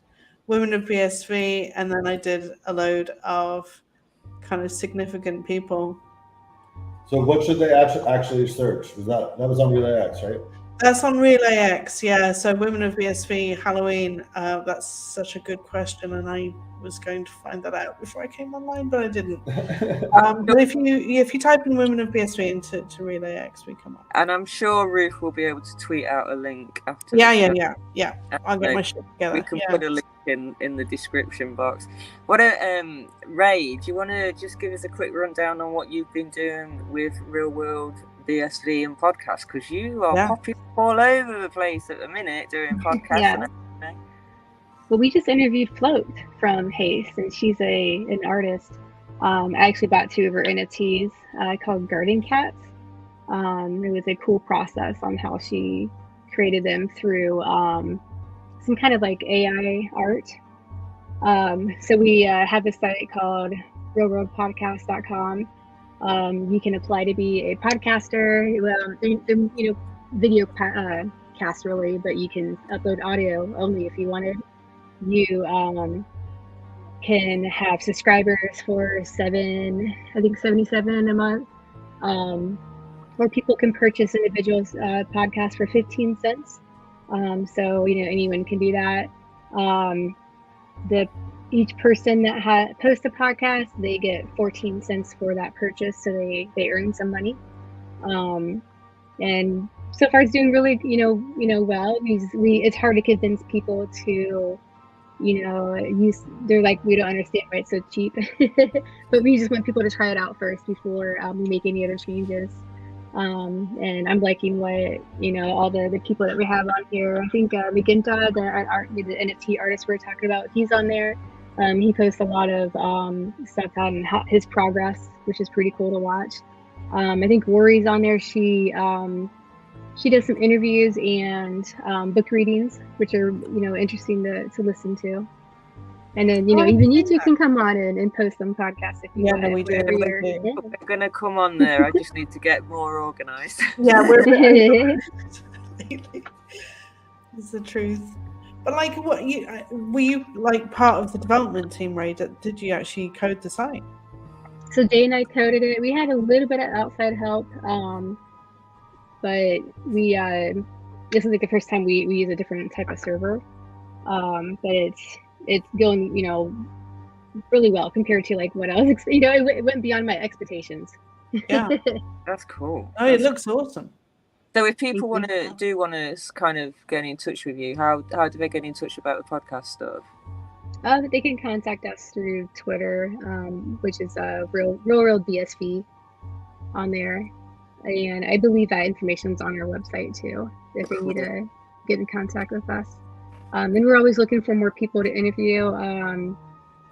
women of BSV, and then I did a load of kind of significant people. So what should they actually search? That was on Relay X, right? That's on Relay X, yeah. So Women of BSV, Halloween, that's such a good question, and I was going to find that out before I came online, but I didn't. But if you type in Women of BSV into Relay X, we come up. And I'm sure Ruth will be able to tweet out a link after. Yeah. I'll get my shit together. We can put a link in the description box. Ray, do you want to just give us a quick rundown on what you've been doing with Real World BSV and podcasts? Because you are popping all over the place at the minute doing podcasts. Yeah. Well, we just interviewed Float from Haste, and she's an artist I actually bought 2 of her NFTs called Garden Cats. It was a cool process on how she created them through some kind of like AI art. So we have a site called realworldpodcast.com. You can apply to be a podcaster. They're video cast really, but you can upload audio only if you wanted. You can have subscribers for 77 a month. Or people can purchase individuals podcasts for 15 cents. So anyone can do that. Each person that posts a podcast, they get 14 cents for that purchase, so they earn some money. And so far it's doing really well. It's hard to convince people to they're like, we don't understand why it's so cheap. But we just want people to try it out first before we make any other changes. And I'm liking what all the people that we have on here. I think Magenta, the NFT artist we're talking about, he's on there. He posts a lot of stuff on his progress, which is pretty cool to watch. I think Rory's on there. She does some interviews and book readings, which are interesting to listen to. And then even you two can come on and post some podcasts if you want. We do. We're gonna come on there. I just need to get more organized. Yeah, we're. It's the truth. But like, were you like part of the development team, Ray? Did you actually code the site? So Jay and I coded it. We had a little bit of outside help, but we this is like the first time we use a different type of server. But it's going really well compared to like what I was it went beyond my expectations. Yeah. That's cool. Oh, it looks awesome. So if people want to kind of get in touch with you, how do they get in touch about the podcast stuff? They can contact us through Twitter, which is real BSV on there, and I believe that information's on our website too if they need to get in contact with us. And we're always looking for more people to interview.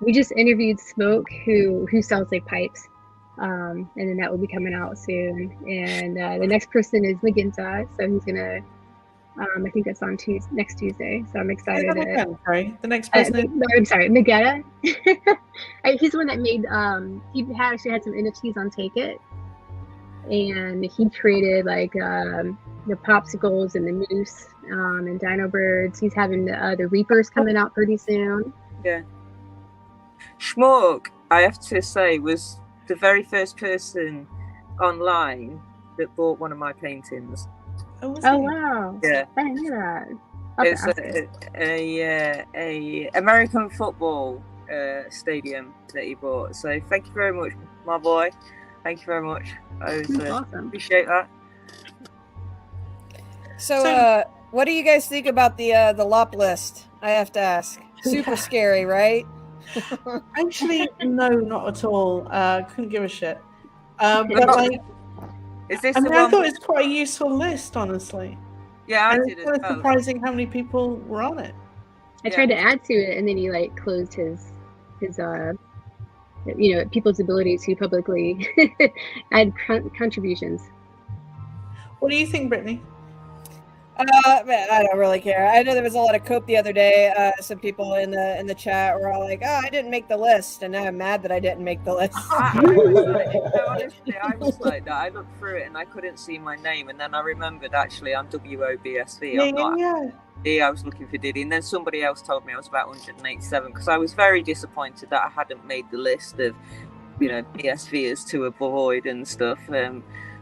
We just interviewed Smoke, who sells like pipes, and then that will be coming out soon. And the next person is Magenta, so he's gonna. I think that's on next Tuesday. So I'm excited. The next person. I'm sorry, Magetta. He's the one that made. He actually had some NFTs on Take It, and he created like the popsicles and the moose and dino birds. He's having the Reapers coming out pretty soon. Yeah. Schmuck, I have to say, was the very first person online that bought one of my paintings. Oh wow! Yeah, I didn't know that. It's a American football stadium that he bought. So thank you very much, my boy. Thank you very much. I awesome. Appreciate that. So, what do you guys think about the LOP list? I have to ask. Super scary, right? Actually, no, not at all. Couldn't give a shit. But like, is this? I thought it's quite a useful list, honestly. Yeah, I did. It's kind of surprising how many people were on it. I tried to add to it, and then he like closed his people's ability to publicly add contributions. What do you think, Brittany? I don't really care. I know there was a lot of cope the other day. Some people in the chat were all like, "Oh, I didn't make the list," and now I'm mad that I didn't make the list. Honestly, I was like that. I looked through it and I couldn't see my name, and then I remembered actually I'm WoBSV. I'm not. I was looking for Diddy, and then somebody else told me I was about 187 because I was very disappointed that I hadn't made the list of, BSVers to avoid and stuff.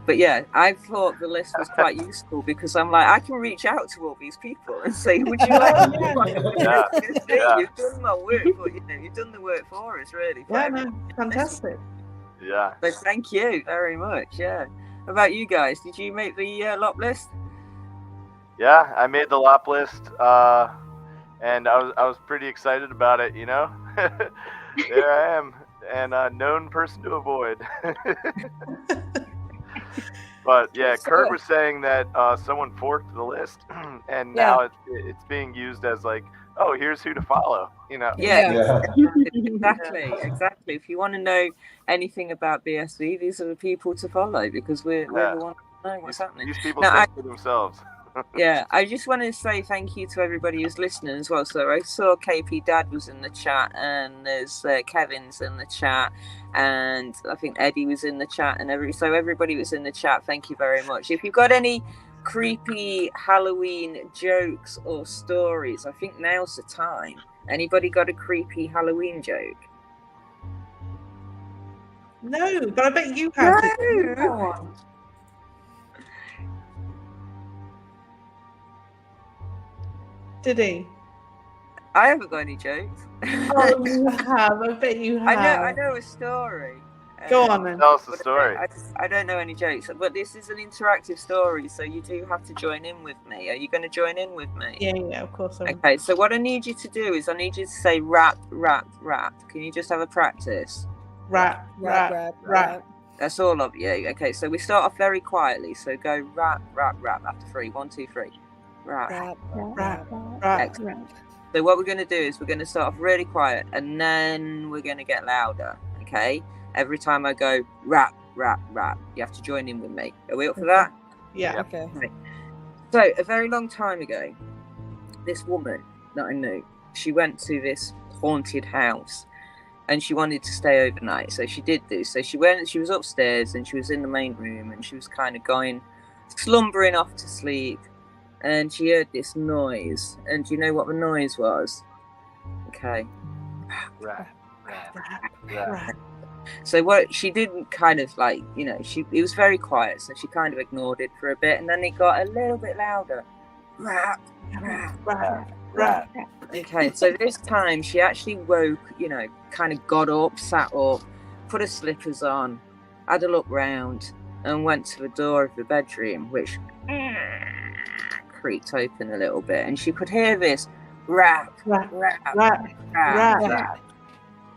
But yeah, I thought the list was quite useful because I'm like, I can reach out to all these people and say, would you like to You've done my work, but you've done the work for us, really. Yeah, man, fantastic. Yeah. So thank you very much. Yeah. How about you guys? Did you make the LOP list? Yeah, I made the LOP list, and I was pretty excited about it. There I am, and a known person to avoid. But yeah, So- Kurt was saying that someone forked the list, and now it's being used as like, oh, here's who to follow. You know. Yeah. Exactly. If you want to know anything about BSV, these are the people to follow because we're the ones that know what's happening. These people Now, think for themselves. Yeah, I just want to say thank you to everybody who's listening as well. So I saw KP Dad was in the chat, and there's Kevin's in the chat, and I think Eddie was in the chat, and everybody was in the chat. Thank you very much. If you've got any creepy Halloween jokes or stories, I think now's the time. Anybody got a creepy Halloween joke? No, but I bet you have. No. Did he? I haven't got any jokes. Oh, you have. I bet you have. I know a story. Go on then. Tell us the story. I don't know any jokes, but this is an interactive story, so you do have to join in with me. Are you going to join in with me? Yeah, of course. Okay, so what I need you to do is I need you to say rap, rap, rap. Can you just have a practice? Rap, rap, rap, rap. That's all of you. Okay, so we start off very quietly. So go rap, rap, rap after 3. 1, 2, 3. Rap, Rap, rap, rap, rap. Excellent. So what we're going to do is we're going to start off really quiet, and then we're going to get louder. Okay. Every time I go rap, rap, rap, you have to join in with me. Are we up for that? Yeah. Okay. So a very long time ago, this woman that I knew, she went to this haunted house, and she wanted to stay overnight. So she did this. So she was upstairs, and she was in the main room, and she was kind of slumbering off to sleep. And she heard this noise. And do you know what the noise was? Okay. Rap, Rap, rap. rap. So what she didn't kind of like, it was very quiet. So she kind of ignored it for a bit. And then it got a little bit louder. Rap, rap, Rap, rap. Okay, so this time she actually woke, kind of got up, sat up, put her slippers on, had a look round, and went to the door of the bedroom, which creaked open a little bit, and she could hear this rap, rap, rap, rap, rap, rap.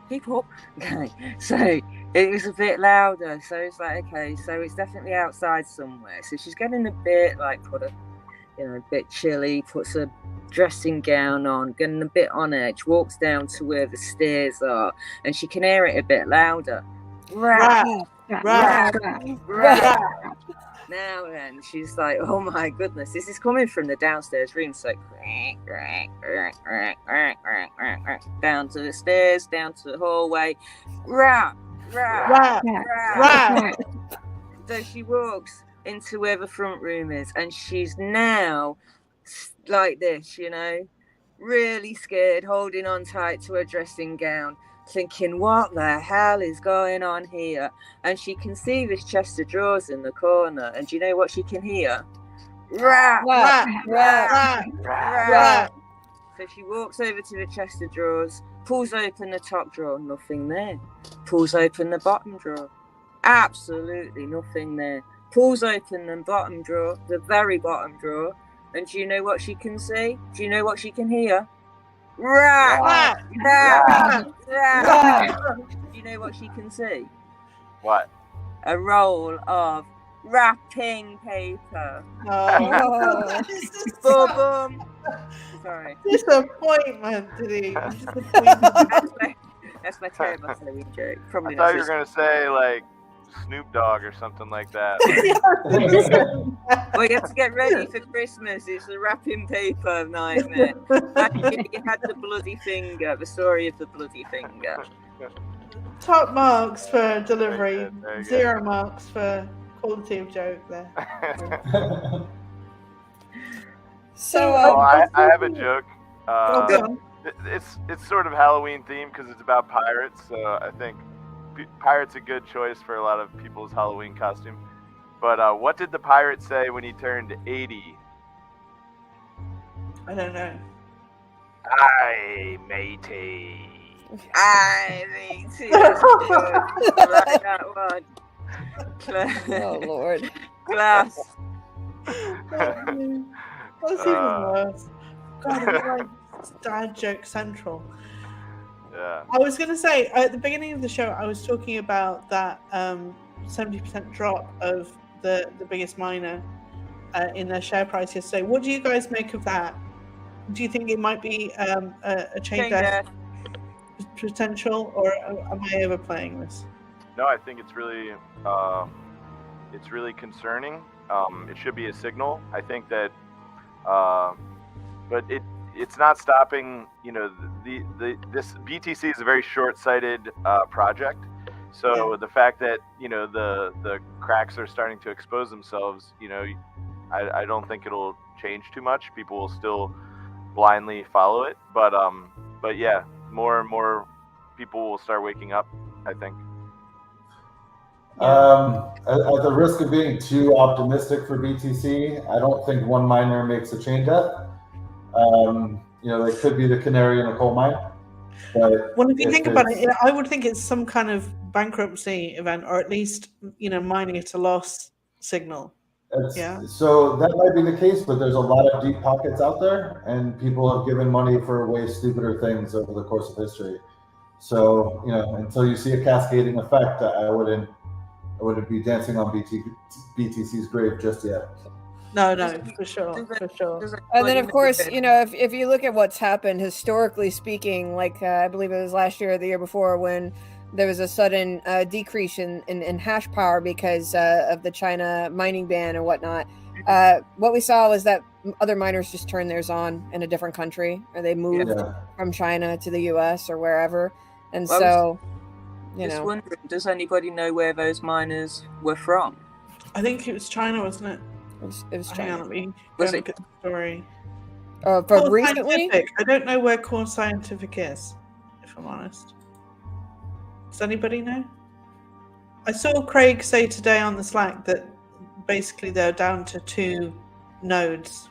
Keep up. Okay, so it was a bit louder, so it's like, okay, so it's definitely outside somewhere. So she's getting a bit like a bit chilly, puts a dressing gown on, getting a bit on edge, walks down to where the stairs are, and she can hear it a bit louder. Rap, Rap, rap, rap, rap. Now then, she's like, oh my goodness, this is coming from the downstairs room. So down to the stairs, down to the hallway. Rap, rap, rap, rap. rap. So she walks into where the front room is, and she's now like this, really scared, holding on tight to her dressing gown, thinking, what the hell is going on here? And she can see this chest of drawers in the corner, and do you know what she can hear? Rap, Rap, rap, rap, rap. So she walks over to the chest of drawers, pulls open the top drawer, nothing there. Pulls open the bottom drawer, absolutely nothing there. Pulls open the bottom drawer, the very bottom drawer, and do you know what she can see? Do you know what she can hear? Rap, rap, rap, rap. Do you know what she can see? What? A roll of wrapping paper. Oh, Boom. Sorry. disappointment, did he? That's my terrible Halloween joke. Probably I thought not. you were gonna say like Snoop Dogg or something like that. Well, you have to get ready for Christmas. It's the wrapping paper nightmare. You had the bloody finger, the story of the bloody finger. Top marks for delivery, Very good. 0 marks for quality of joke there. So, Oh, I have a joke. Oh, go on. It's sort of Halloween themed because it's about pirates. So I think pirate's a good choice for a lot of people's Halloween costume. But what did the pirate say when he turned 80? I don't know. Aye, matey. I mean, like that one. oh Lord. Glass. That's even worse. God, it's like dad joke central. Yeah. I was going to say, at the beginning of the show, I was talking about that 70% drop of the biggest miner, in their share price yesterday. What do you guys make of that? Do you think it might be a chain death potential, or am I overplaying this? No, I think it's really concerning. It should be a signal. I think that, but it's not stopping. You know, this BTC is a very short-sighted project. So the fact that, you know, the cracks are starting to expose themselves, you know, I don't think it'll change too much. People will still blindly follow it, but yeah, more and more people will start waking up, I think. At the risk of being too optimistic for BTC, I don't think one miner makes a chain death. You know, they could be the canary in a coal mine. But well, if you think about it, I would think it's some kind of bankruptcy event, or at least, you know, mining at a loss signal. So that might be the case, but there's a lot of deep pockets out there, and people have given money for way stupider things over the course of history. So, you know, until you see a cascading effect, I wouldn't be dancing on BTC's grave just yet. No, for sure. And then, of course, you know, if you look at what's happened historically speaking, like I believe it was last year or the year before, when there was a sudden decrease in hash power because of the China mining ban and whatnot. What we saw was that other miners just turned theirs on in a different country, or they moved from China to the US or wherever. And so, you know. Wondering, does anybody know where those miners were from? I think it was China, wasn't it? It was China. Was it? Story. For recently? Scientific. I don't know where Core Scientific is, if I'm honest. Does anybody know? I saw Craig say today on the Slack that basically they're down to 2 nodes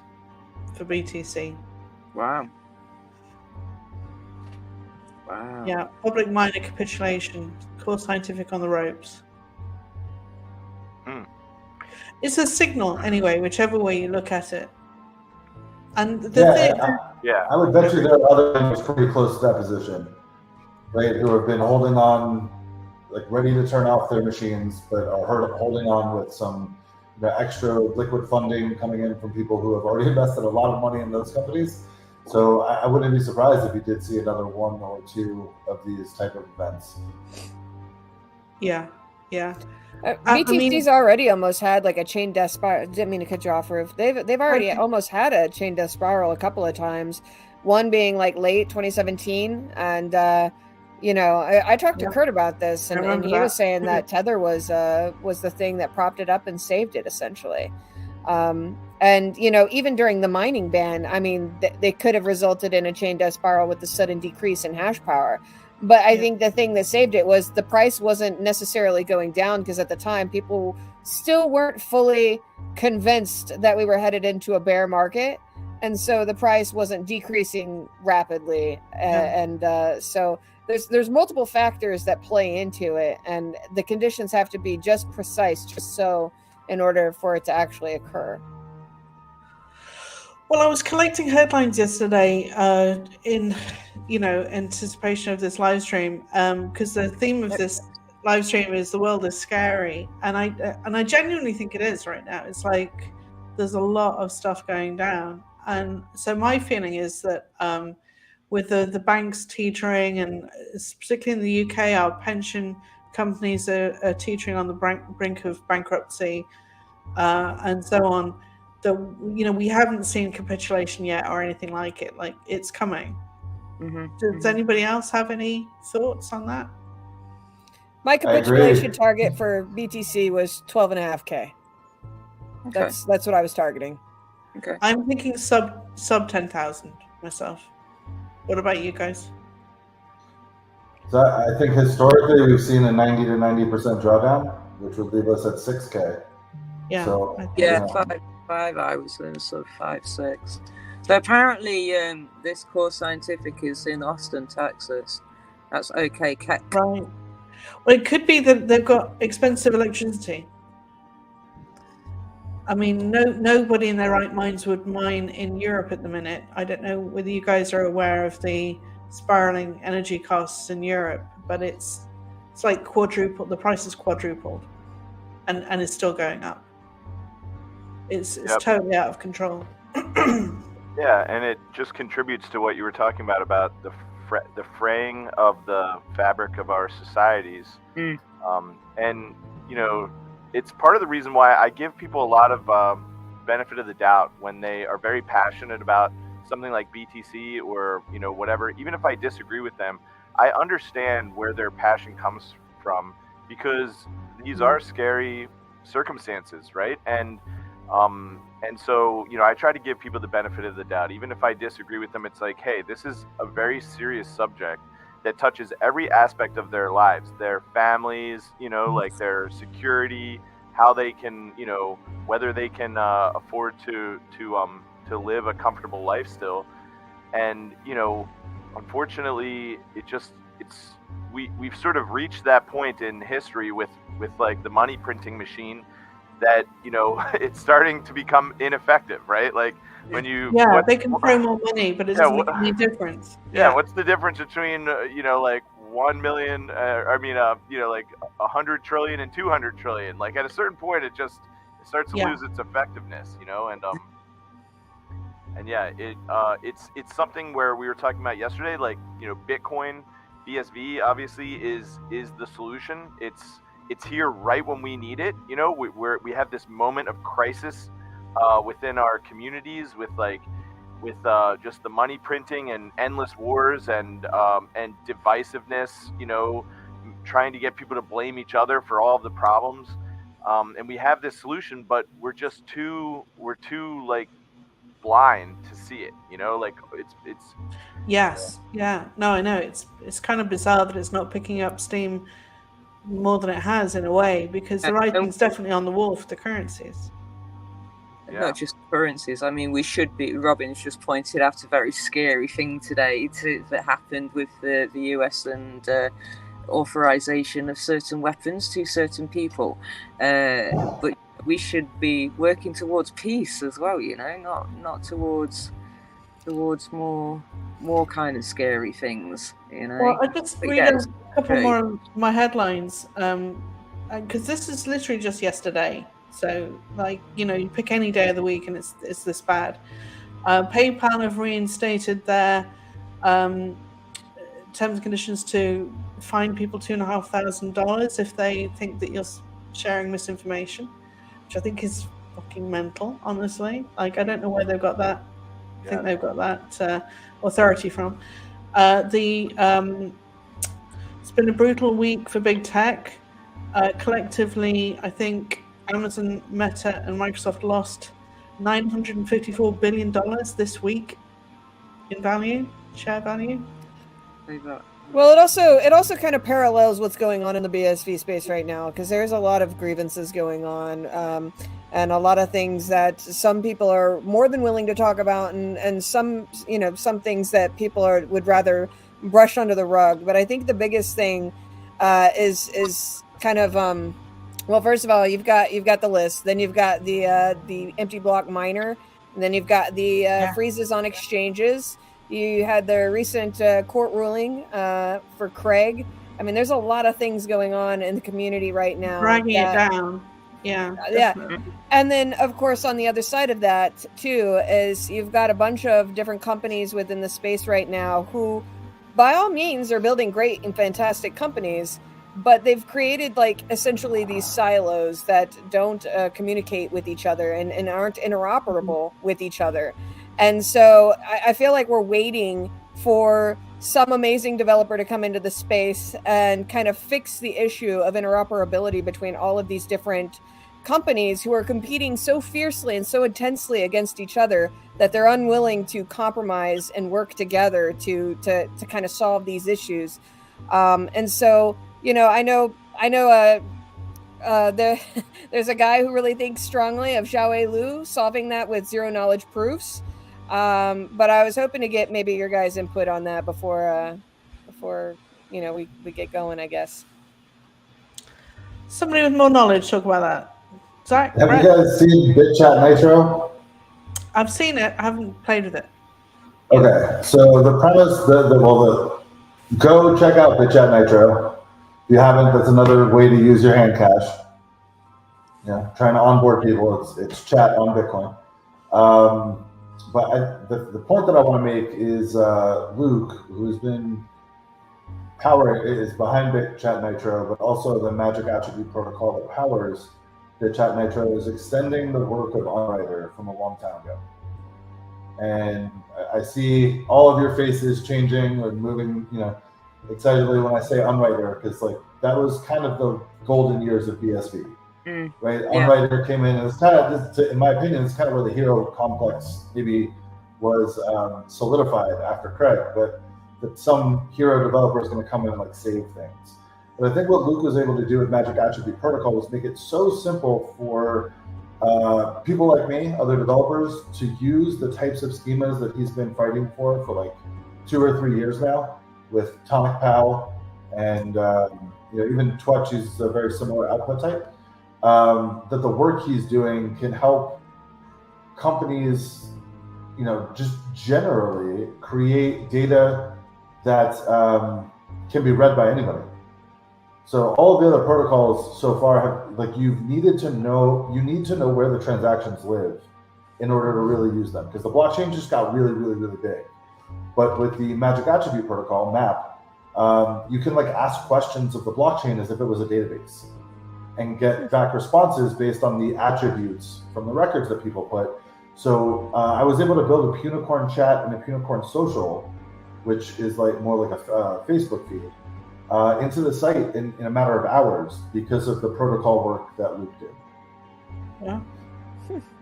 for BTC. Wow. Yeah, public miner capitulation. Core Scientific on the ropes. It's a signal anyway, whichever way you look at it. And I would bet you there are other miners pretty close to that position, right? Who have been holding on, like ready to turn off their machines, but are holding on with some extra liquid funding coming in from people who have already invested a lot of money in those companies. So I wouldn't be surprised if you did see another 1 or 2 of these type of events. Yeah. BTC's already almost had like a chain death spiral. Didn't mean to cut you off, Ruth. They've already almost had a chain death spiral a couple of times. One being like late 2017, and you know, I talked to Kurt about this, and he was saying that Tether was the thing that propped it up and saved it essentially. And you know, even during the mining ban, I mean, they could have resulted in a chain death spiral with the sudden decrease in hash power. But I think the thing that saved it was the price wasn't necessarily going down, because at the time people still weren't fully convinced that we were headed into a bear market. And so the price wasn't decreasing rapidly. And so there's multiple factors that play into it. And the conditions have to be just precise, just so in order for it to actually occur. Well, I was collecting headlines yesterday in, you know, anticipation of this live stream, because the theme of this live stream is the world is scary, and I genuinely think it is right now. It's like there's a lot of stuff going down, and so my feeling is that with the banks teetering, and particularly in the UK, our pension companies are teetering on the brink of bankruptcy, and so on. That, you know, we haven't seen capitulation yet or anything like it. Like, it's coming. Does anybody else have any thoughts on that? My capitulation target for BTC was 12.5K. Okay. That's what I was targeting. Okay. I'm thinking sub 10,000 myself. What about you guys? So I think historically we've seen a 90 to 90% drawdown, which would leave us at 6K. Yeah. So, yeah, 5. I was in sort of 5, 6. So apparently, this Core Scientific is in Austin, Texas. That's okay. Right. Well, it could be that they've got expensive electricity. I mean, nobody in their right minds would mine in Europe at the minute. I don't know whether you guys are aware of the spiraling energy costs in Europe, but it's like quadrupled. The price is quadrupled, and it's still going up. It's Yep. totally out of control. Yeah, and it just contributes to what you were talking about the fraying of the fabric of our societies. And you know, it's part of the reason why I give people a lot of benefit of the doubt when they are very passionate about something like BTC or, you know, whatever. Even if I disagree with them, I understand where their passion comes from, because these are scary circumstances, right? And so, you know, I try to give people the benefit of the doubt. Even if I disagree with them, it's like, hey, this is a very serious subject that touches every aspect of their lives, their families, you know, like their security, how they can, you know, whether they can afford to live a comfortable life still. And, you know, unfortunately, we've sort of reached that point in history with like the money printing machine that, you know, it's starting to become ineffective, right? Like when you they can throw more money, but it doesn't make any difference. What's the difference between you know, like 1 million you know, like 100 trillion and 200 trillion? Like at a certain point it starts to lose its effectiveness, you know. And it's something where we were talking about yesterday, like, you know, Bitcoin, BSV obviously is the solution. It's here right when we need it. You know, we have this moment of crisis within our communities with just the money printing and endless wars and divisiveness. You know, trying to get people to blame each other for all of the problems. And we have this solution, but we're too like blind to see it. You know, like it's. Yes. Yeah. No, I know. It's kind of bizarre that it's not picking up steam more than it has in a way, because the writing's definitely on the wall for the currencies. Not just currencies. I mean, Robin's just pointed out a very scary thing today that happened with the US and authorization of certain weapons to certain people. But we should be working towards peace as well, you know, not towards more kind of scary things, you know. Well, I just read a couple more of my headlines, because this is literally just yesterday. So, like, you know, you pick any day of the week and it's this bad. PayPal have reinstated their terms and conditions to fine people $2,500 if they think that you're sharing misinformation, which I think is fucking mental, honestly. Like, I don't know where they've got that. I think they've got that authority from. It's been a brutal week for big tech. Collectively, I think Amazon, Meta, and Microsoft lost $954 billion this week in value, share value. Well, it also kind of parallels what's going on in the BSV space right now, because there's a lot of grievances going on, and a lot of things that some people are more than willing to talk about, and some, you know, some things that people would rather brush under the rug. But I think the biggest thing is kind of well, first of all, you've got the list, then you've got the empty block miner, and then you've got the freezes on exchanges. You had the recent court ruling for Craig. I mean, there's a lot of things going on in the community right now. Dragging it down. Yeah. Yeah. And then, of course, on the other side of that, too, is you've got a bunch of different companies within the space right now who, by all means, are building great and fantastic companies, but they've created, like, essentially these silos that don't communicate with each other and aren't interoperable with each other. And so I feel like we're waiting for some amazing developer to come into the space and kind of fix the issue of interoperability between all of these different companies who are competing so fiercely and so intensely against each other that they're unwilling to compromise and work together to kind of solve these issues. And so, you know, I know there's a guy who really thinks strongly of Xiaowei Liu solving that with zero knowledge proofs. But I was hoping to get maybe your guys' input on that before you know, we get going, I guess. Somebody with more knowledge talk about that. Zach, have you guys seen BitChat Nitro? I've seen it. I haven't played with it. Okay, so the premise, go check out BitChat Nitro. If you haven't, that's another way to use your hand cash. trying to onboard people. It's chat on Bitcoin. But the point that I want to make is Luke, who's been is behind BitChat Nitro, but also the Magic Attribute Protocol that powers BitChat Nitro is extending the work of Unwriter from a long time ago. And I see all of your faces changing and moving, excitedly when I say Unwriter, because like that was kind of the golden years of BSV, right? Yeah. Unwriter came in, and it's kind of, in my opinion, it's kind of where the hero complex maybe was solidified after Craig, but that some hero developer is going to come in and like save things. But I think what Luke was able to do with Magic Attribute Protocol was make it so simple for people like me, other developers, to use the types of schemas that he's been fighting for like 2 or 3 years now with Tonic Pal and even Twetch is a very similar output type. That the work he's doing can help companies, just generally create data that can be read by anybody. So all of the other protocols so far have, like, you need to know where the transactions live in order to really use them, because the blockchain just got really, really, really big. But with the Magic Attribute Protocol, MAP, you can like ask questions of the blockchain as if it was a database and get back responses based on the attributes from the records that people put. So I was able to build a Punicorn chat and a Punicorn social, which is like more like a Facebook feed, into the site in a matter of hours because of the protocol work that Luke did. Yeah.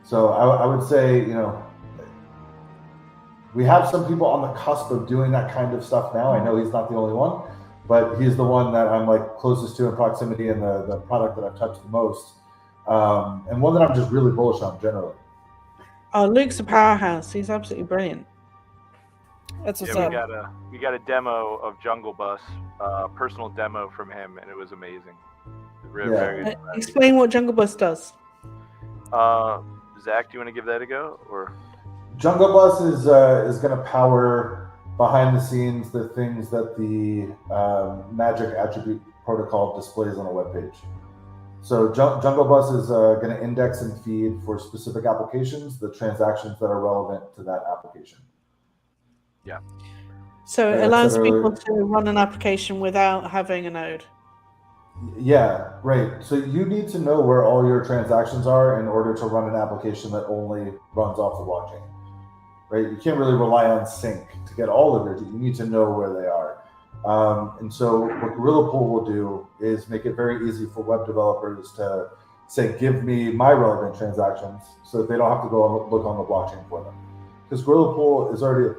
So I would say, we have some people on the cusp of doing that kind of stuff now. I know he's not the only one, but he's the one that I'm like closest to in proximity and the product that I've touched the most, and one that I'm just really bullish on generally. Oh, Luke's a powerhouse. He's absolutely brilliant. That's what's Yeah, up. we got a demo of Jungle Bus, personal demo from him, and it was amazing. Very good. Explain what Jungle Bus does. Zach, do you want to give that a go, or? Jungle Bus is going to power behind the scenes the things that the Magic Attribute Protocol displays on a web page. So Jungle Bus is going to index and feed for specific applications the transactions that are relevant to that application. Yeah. So it allows people to run an application without having a node. Yeah, right. So you need to know where all your transactions are in order to run an application that only runs off the blockchain, right? You can't really rely on sync to get all of it. You need to know where they are. And so what Gorilla Pool will do is make it very easy for web developers to say, give me my relevant transactions so that they don't have to go look on the blockchain for them. Because Gorilla Pool is already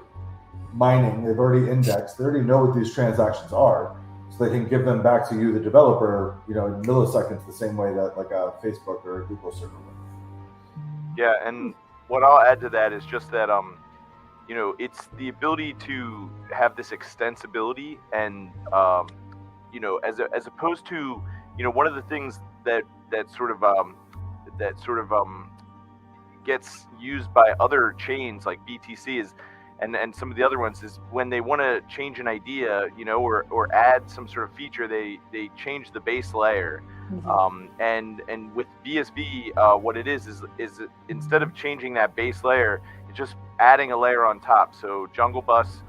mining, they've already indexed, they already know what these transactions are. So they can give them back to you, the developer, in milliseconds, the same way that like a Facebook or a Google server would. Yeah, and what I'll add to that is just that, it's the ability to have this extensibility, and as opposed to, one of the things that sort of gets used by other chains like BTC is. And some of the other ones is when they want to change an idea, or add some sort of feature, they change the base layer. Mm-hmm. And with BSV, what it is instead of changing that base layer, it's just adding a layer on top. So Jungle Bus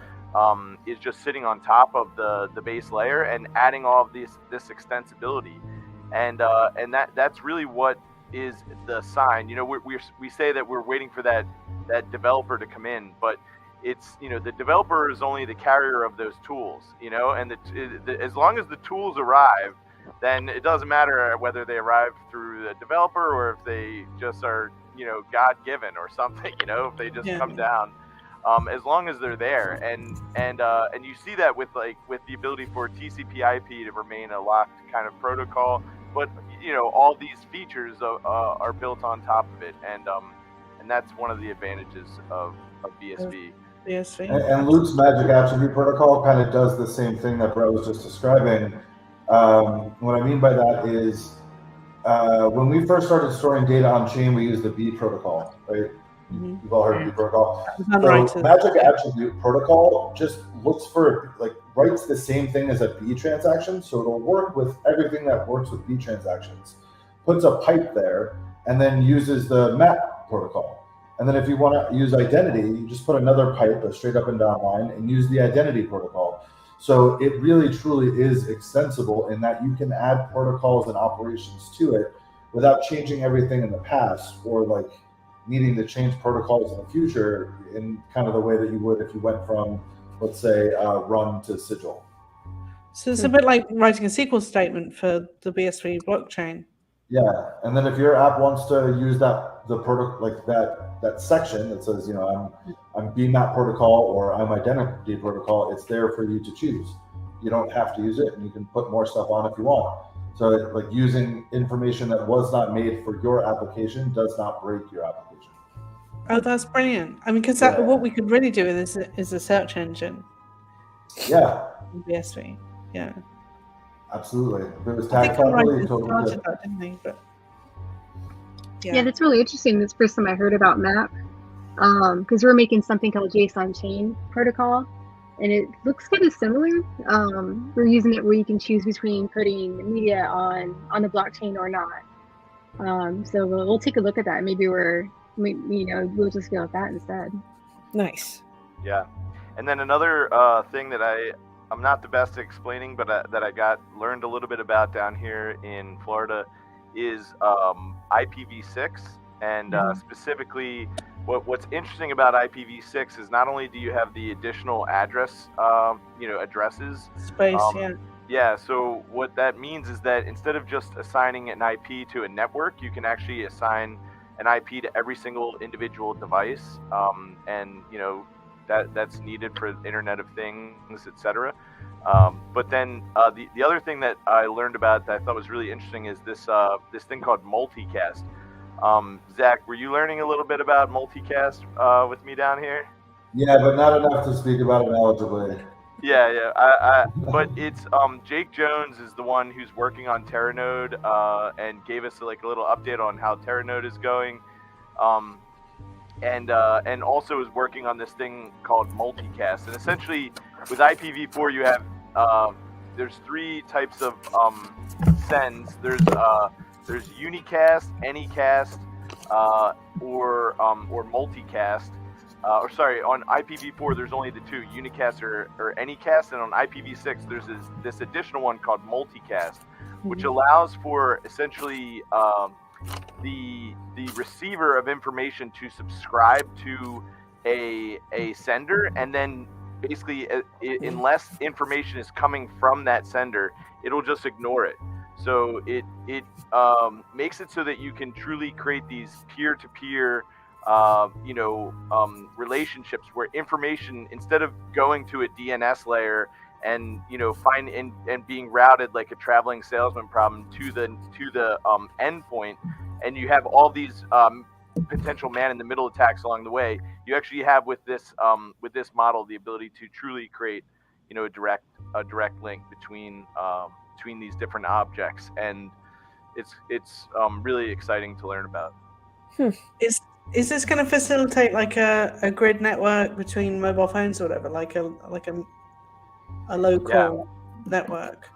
is just sitting on top of the base layer and adding all of this extensibility, and that's really what is the sign. We say that we're waiting for that developer to come in, but it's the developer is only the carrier of those tools, and as long as the tools arrive, then it doesn't matter whether they arrive through the developer or if they just are God-given or something, if they just come down, as long as they're there, and you see that with the ability for TCP/IP to remain a locked kind of protocol, but all these features are built on top of it, and that's one of the advantages of BSV. And Luke's Magic Attribute Protocol kind of does the same thing that Brett was just describing. What I mean by that is when we first started storing data on chain, we used the B protocol, right? Mm-hmm. You've all heard of B protocol. So Magic Attribute Protocol just looks for, writes the same thing as a B transaction. So it'll work with everything that works with B transactions. puts a pipe there, and then uses the map protocol. And then if you want to use identity, you just put another pipe, a straight up and down line, and use the identity protocol. So it really truly is extensible in that you can add protocols and operations to it without changing everything in the past, or like needing to change protocols in the future in kind of the way that you would if you went from, let's say, run to sigil. So it's a bit like writing a SQL statement for the BSV blockchain. Yeah, and then if your app wants to use that section that says, I'm BMAP protocol or I'm identity protocol, it's there for you to choose. You don't have to use it, and you can put more stuff on if you want. So like using information that was not made for your application does not break your application. Oh, that's brilliant. I mean, because what we could really do is a search engine. Yeah. In BSV. Yeah. Absolutely. If it was tagged properly, totally good. That, didn't they? But, yeah, that's really interesting. That's the first time I heard about MAP. Because we're making something called JSON chain protocol, and it looks kind of similar. We're using it where you can choose between putting media on the blockchain or not. So we'll take a look at that. Maybe we'll just go with that instead. Nice. Yeah, and then another thing that I'm not the best at explaining, but that I learned a little bit about down here in Florida is IPv6, and specifically, what's interesting about IPv6 is not only do you have the additional addresses. Space, yeah. Yeah, so what that means is that instead of just assigning an IP to a network, you can actually assign an IP to every single individual device, and that's needed for Internet of Things, etc. But then the other thing that I learned about that I thought was really interesting is this thing called multicast. Zach, were you learning a little bit about multicast with me down here? Yeah, but not enough to speak about it knowledgeably. Yeah. But it's Jake Jones is the one who's working on Terranode and gave us a little update on how Terranode is going. And also is working on this thing called multicast. And essentially, with IPv4, you have there's three types of sends. There's unicast, anycast, or multicast. On IPv4, there's only the two, unicast or anycast, and on IPv6, there's this additional one called multicast, which allows for essentially the receiver of information to subscribe to a sender, and then basically unless information is coming from that sender, it'll just ignore it. So it makes it so that you can truly create these peer-to-peer relationships where information, instead of going to a DNS layer and and being routed like a traveling salesman problem to the endpoint, and you have all these potential man-in-the-middle attacks along the way, you actually have with this model the ability to truly create a direct link between these different objects, and it's really exciting to learn about. Is this going to facilitate like a grid network between mobile phones or whatever, like a local network?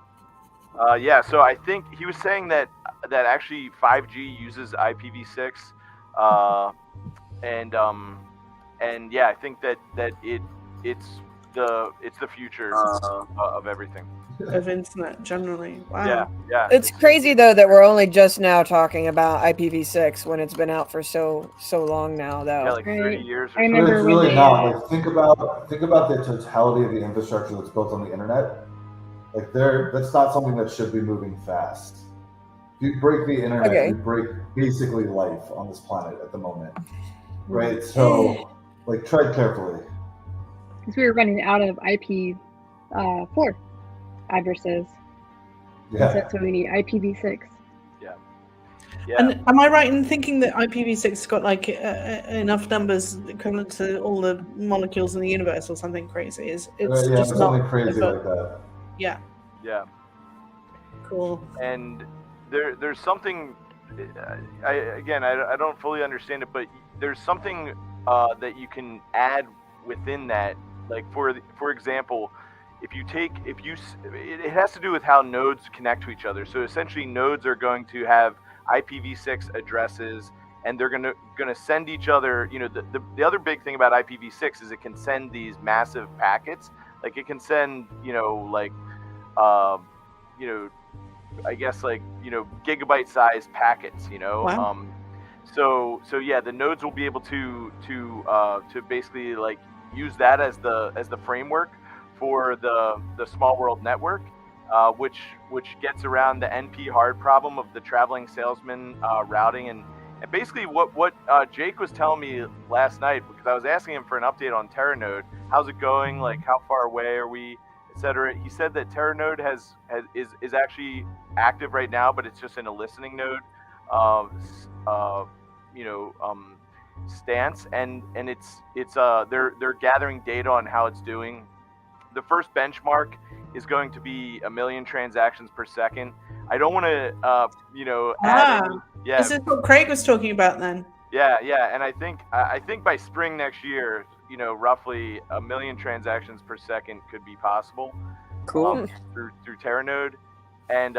So I think he was saying that actually 5G uses IPv6, and yeah, I think that it's the future of everything. Of internet generally. Wow. Yeah. It's crazy though that we're only just now talking about IPv6 when it's been out for so long now, though. Yeah, like 30 years. I remember it's really not. Like, think about the totality of the infrastructure that's built on the internet. Like that's not something that should be moving fast. If you break the internet, you break basically life on this planet at the moment, right? So, tread carefully. Because we were running out of IP4 addresses. Yeah. So that's why we need IPv6. Yeah. And am I right in thinking that IPv6 has got enough numbers equivalent to all the molecules in the universe or something crazy? It's just not something crazy like that. Yeah. Yeah. Cool. And there's something. I don't fully understand it, but there's something that you can add within that. Like for example, it has to do with how nodes connect to each other. So essentially, nodes are going to have IPv6 addresses, and they're gonna send each other. You know, the other big thing about IPv6 is it can send these massive packets. Like it can send, you know, like, you know, I guess like, you know, gigabyte size packets. You know, Wow. so yeah, the nodes will be able to basically like use that as the framework for the small world network, which gets around the NP hard problem of the traveling salesman routing and basically what Jake was telling me last night, because I was asking him for an update on Terranode. How's it going? Like how far away are we, etc. He said that Terranode is actually active right now, but it's just in a listening node. Stance, and it's they're gathering data on how it's doing. The first benchmark is going to be 1 million transactions per second. I don't want to add any, yeah. Is this what Craig was talking about then? Yeah, and I think by spring next year, you know, roughly 1 million transactions per second could be possible. Cool. Through Terranode, and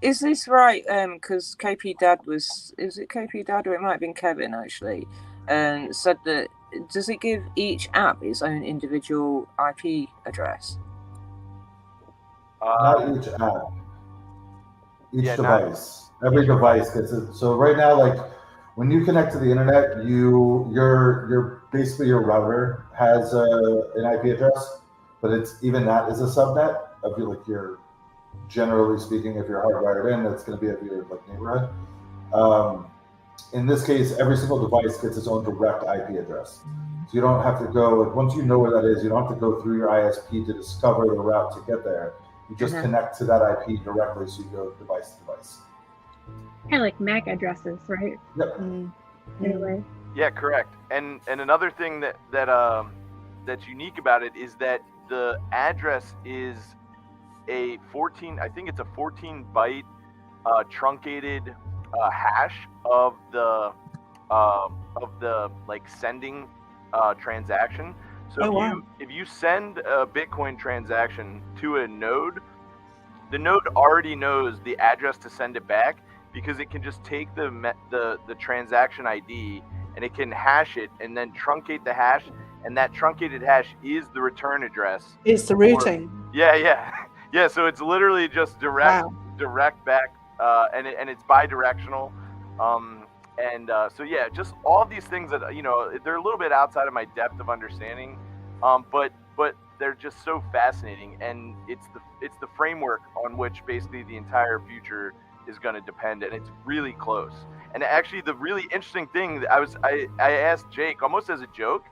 is this right? Because KP Dad is it KP Dad, or it might have been Kevin actually, said that, does it give each app its own individual IP address? Not each app. Each device. Every device gets it. So right now, like when you connect to the internet, your basically your router has an IP address, but it's even that is a subnet of your generally speaking, if you're hardwired in, that's going to be of your like neighborhood. In this case, every single device gets its own direct IP address. So you don't have to go, once you know where that is, you don't have to go through your ISP to discover the route to get there. You just connect to that IP directly, so you go device to device. Kind of like MAC addresses, right? Yep. Anyway. Yeah, correct. And another thing that's unique about it is that the address is a 14 byte truncated hash of the like sending transaction. So if you send a Bitcoin transaction to a node, the node already knows the address to send it back, because it can just take the transaction ID and it can hash it and then truncate the hash, and that truncated hash is the return address. It's the routing. Yeah, so it's literally just direct back, and it's bi-directional. So yeah, just all of these things that, you know, they're a little bit outside of my depth of understanding, but they're just so fascinating, and it's the framework on which basically the entire future is going to depend, and it's really close. And actually, the really interesting thing that I asked Jake almost as a joke.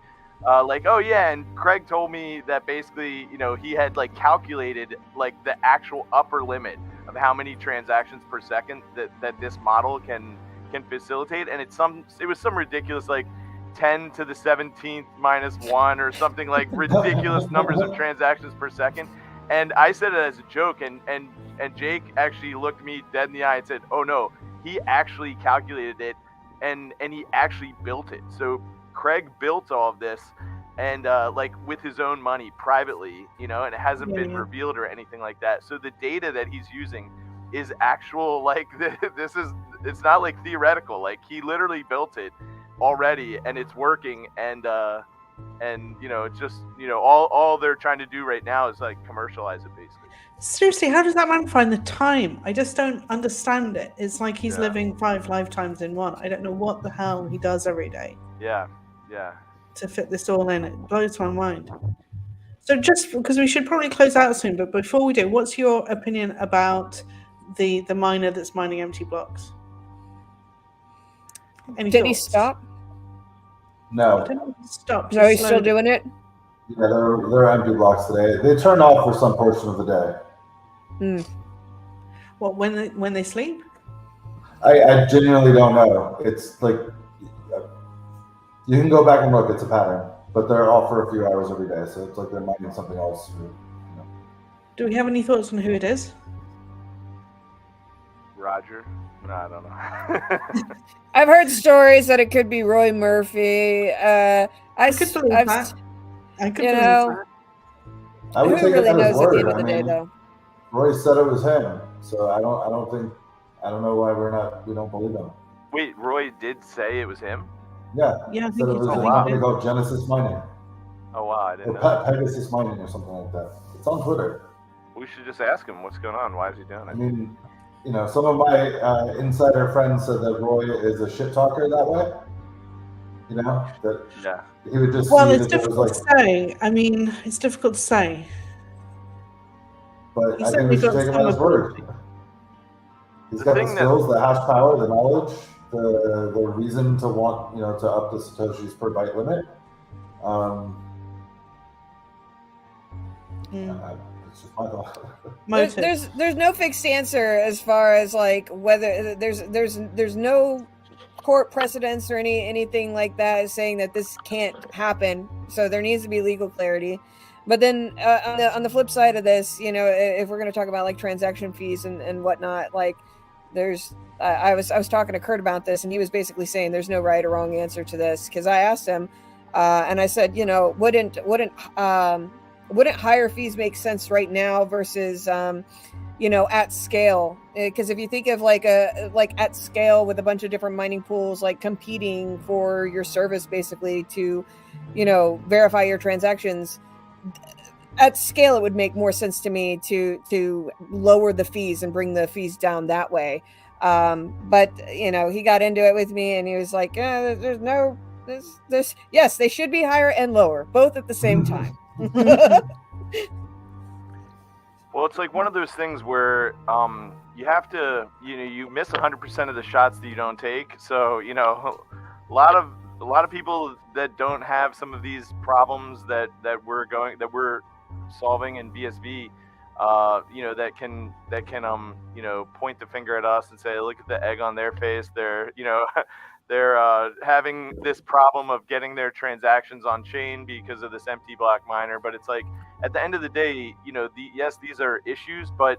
Like, oh yeah, and Craig told me that basically, you know, he had like calculated like the actual upper limit of how many transactions per second that this model can facilitate, and it was some ridiculous like 10 to the 17th minus 1 or something, like ridiculous numbers of transactions per second. And I said it as a joke, and Jake actually looked me dead in the eye and said, oh no, he actually calculated it, and he actually built it. So Craig built all of this, and like with his own money privately, you know, and it hasn't been revealed or anything like that. So the data that he's using is actual, like it's not like theoretical, like he literally built it already and it's working, and you know, it's just, you know, all they're trying to do right now is like commercialize it basically. Seriously, how does that man find the time? I just don't understand it. It's like he's living 5 lifetimes in one. I don't know what the hell he does every day. Yeah. To fit this all in, it blows my mind. So just because we should probably close out soon, but before we do, what's your opinion about the miner that's mining empty blocks? Any Did thoughts? he stop? No. Stop. No, he's still doing it? Yeah, they're empty blocks today. They turn off for some portion of the day. What, when they sleep? I genuinely don't know. It's like, you can go back and look, it's a pattern, but they're off for a few hours every day, so it's like they're mining something else. You know. Do we have any thoughts on who it is? Roger? No, I don't know. I've heard stories that it could be Roy Murphy. I could believe that. I could believe that. I would who take really it at his knows at the word. end of the day, though? Roy said it was him, so I don't think I don't know why we don't believe him. Wait, Roy did say it was him? Yeah. Yeah, I Said think it it's was a wow. company called Genesis Mining. Oh wow, I didn't Or know. Pegasus Mining or something like that. It's on Twitter. We should just ask him what's going on. Why is he doing I it? mean, you know, some of my insider friends said that Roy is a shit talker that way. You know, that Yeah. he would just Well, see it's that there was difficult like, to say. I mean, it's difficult to say. but He's I think we certainly should got take him some at his word. ability. He's The got the thing that- skills, the hash power, the knowledge, the reason to want, you know, to up the Satoshis per byte limit. It's just my thought. Motive. There's no fixed answer as far as like whether there's no court precedents or anything like that saying that this can't happen. So there needs to be legal clarity. But then on the flip side of this, you know, if we're going to talk about like transaction fees and whatnot, like there's I was talking to Kurt about this, and he was basically saying there's no right or wrong answer to this, because I asked him, and I said, you know, wouldn't higher fees make sense right now versus you know, at scale? Because if you think of like at scale with a bunch of different mining pools like competing for your service, basically to, you know, verify your transactions, at scale it would make more sense to me to lower the fees and bring the fees down that way. But you know, he got into it with me and he was like, yes, they should be higher and lower, both at the same time. Well, it's like one of those things where you have to, you know, you miss 100% of the shots that you don't take. So, you know, a lot of people that don't have some of these problems that we're solving in BSV, you know, that can you know, point the finger at us and say, look at the egg on their face. They're, you know, they're having this problem of getting their transactions on chain because of this empty block miner. But it's like, at the end of the day, you know, yes, these are issues, but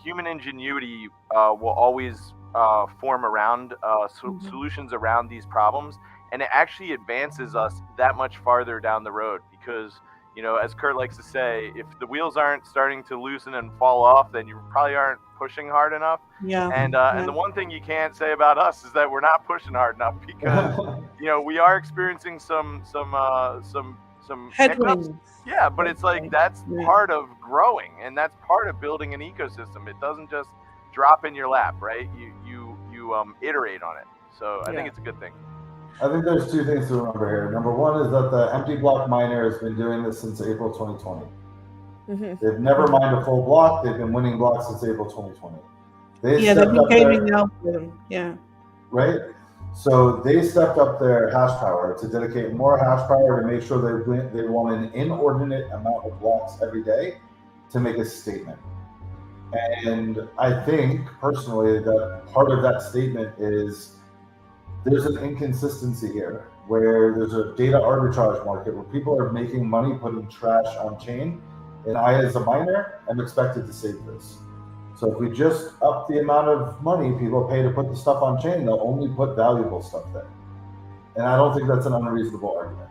human ingenuity will always form around solutions around these problems, and it actually advances us that much farther down the road. Because, you know, as Kurt likes to say, if the wheels aren't starting to loosen and fall off, then you probably aren't pushing hard enough. Yeah. And the one thing you can't say about us is that we're not pushing hard enough, because you know, we are experiencing some Headwinds. hiccups. Yeah, but it's like that's part of growing, and that's part of building an ecosystem. It doesn't just drop in your lap, right? You iterate on it. So I think it's a good thing. I think there's two things to remember here. Number one is that the empty block miner has been doing this since April 2020. They've never mined a full block. They've been winning blocks since April 2020. They've been gaming the algorithm. Yeah. Right? So they stepped up their hash power to dedicate more hash power to make sure they want an inordinate amount of blocks every day to make a statement. And I think personally that part of that statement is there's an inconsistency here where there's a data arbitrage market where people are making money putting trash on chain, and I, as a miner, am expected to save this. So if we just up the amount of money people pay to put the stuff on chain, they'll only put valuable stuff there. And I don't think that's an unreasonable argument.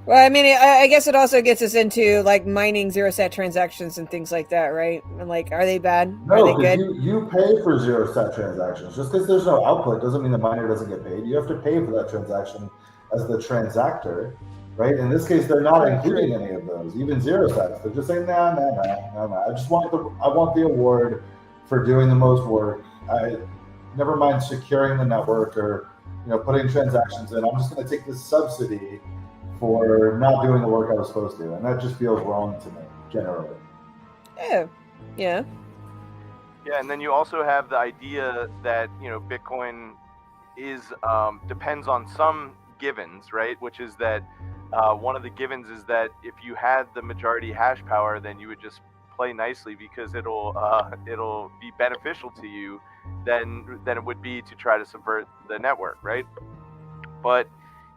Well, I mean, I guess it also gets us into like mining zero sat transactions and things like that, right? And like, are they bad? No, are they good? You pay for zero sat transactions. Just because there's no output doesn't mean the miner doesn't get paid. You have to pay for that transaction as the transactor, right? In this case, they're not including any of those, even zero sats. They're just saying, nah. I want the award for doing the most work. I never mind securing the network or, you know, putting transactions in. I'm just going to take this subsidy for not doing the work I was supposed to, and that just feels wrong to me generally. Yeah. And then you also have the idea that, you know, Bitcoin is depends on some givens, right? Which is that one of the givens is that if you had the majority hash power, then you would just play nicely because it'll be beneficial to you than it would be to try to subvert the network, right? But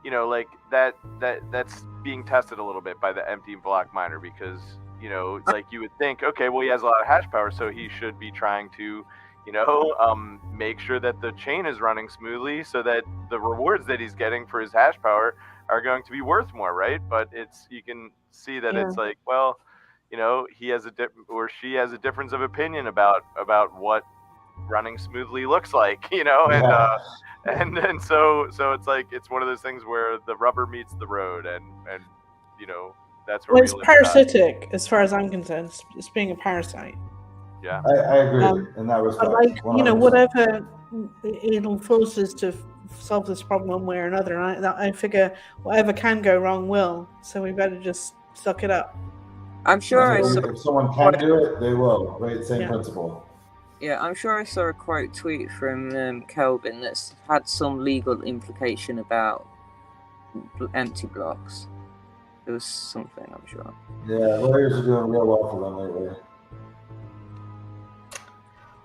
you know, like that's being tested a little bit by the empty block miner, because, you know, like you would think, okay, well, he has a lot of hash power, so he should be trying to, you know, make sure that the chain is running smoothly so that the rewards that he's getting for his hash power are going to be worth more, right? But you can see that it's like, well, he has or she has a difference of opinion about what running smoothly looks like, and so it's like it's one of those things where the rubber meets the road, and that's where it's parasitic as far as I'm concerned. It's being a parasite. Yeah, I agree in that respect. But 100%. whatever it'll force us to solve this problem one way or another. And I figure whatever can go wrong will. So we better just suck it up. I'm sure if someone can do it, they will. Right? Same principle. Yeah, I'm sure I saw a quote tweet from Kelvin that's had some legal implication about empty blocks. It was something, I'm sure. Yeah, lawyers are doing real well for them lately.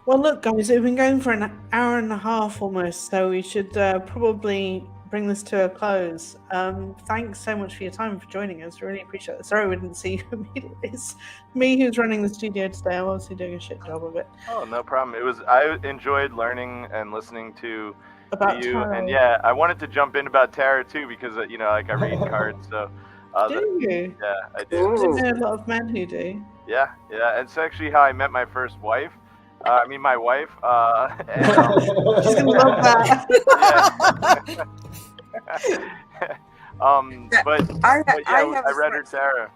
Well, look, guys, we've been going for an hour and a half almost, so we should probably bring this to a close. Thanks so much for your time, for joining us. Really appreciate it. Sorry we didn't see you immediately. It's me who's running the studio today. I'm obviously doing a shit job of it. Oh, no problem. I enjoyed learning and listening to about you, tarot. and I wanted to jump in about tarot too, because I read cards. So do you? Yeah, I do. I know a lot of men who do. Yeah. It's actually how I met my first wife. My wife. And, she's gonna love that. But I read her tarot,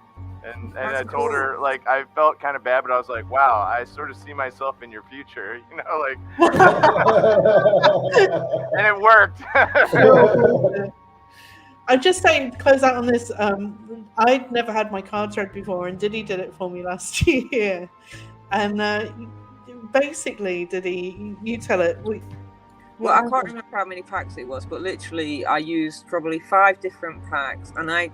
and I told her, like, I felt kind of bad, but I was like, wow, I sort of see myself in your future, like, and it worked. I'm just saying, to close out on this, I'd never had my cards read before, and Diddy did it for me last year. And basically, Diddy, you tell it. Well, I can't remember how many packs it was, but literally I used probably 5 different packs, and I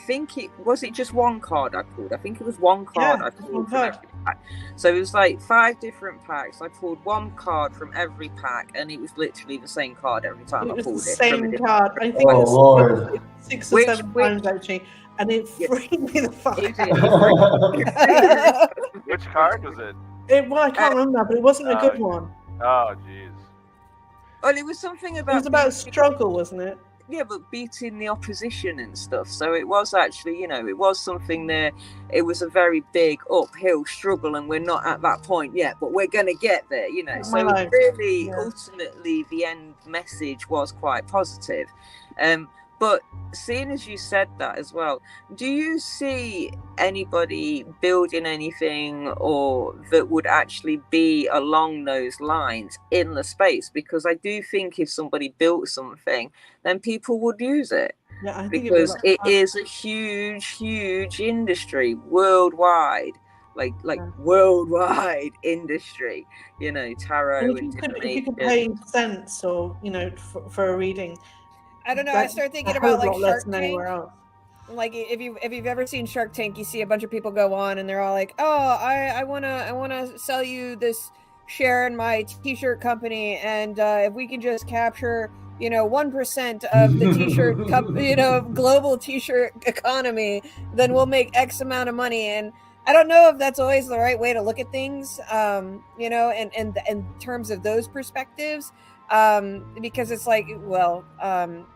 think it just one card I pulled. I think it was one card I pulled from every pack. So it was like 5 different packs. I pulled one card from every pack, and it was literally the same card every time I pulled it. Same card. I think it was 6 or 7 times actually, and it freaked me the fuck out. Which card was it? Well, I can't remember, but it wasn't a good one. Oh, jeez. Well, it was something about. It was about struggle, wasn't it? Yeah, but beating the opposition and stuff. So it was actually, it was something there. It was a very big uphill struggle, and we're not at that point yet, but we're going to get there, So really, ultimately, the end message was quite positive. But seeing as you said that as well, do you see anybody building anything or that would actually be along those lines in the space? Because I do think if somebody built something, then people would use it. Yeah, I think because it is a huge industry worldwide. Like worldwide industry, tarot. And if you could pay cents or, for a reading. I don't know. I start thinking about like Shark Tank. Like if you've ever seen Shark Tank, you see a bunch of people go on and they're all like, "Oh, I wanna sell you this share in my t-shirt company, and if we can just capture 1% of the t-shirt global t-shirt economy, then we'll make X amount of money." And I don't know if that's always the right way to look at things, in terms of those perspectives. Because it's like, well,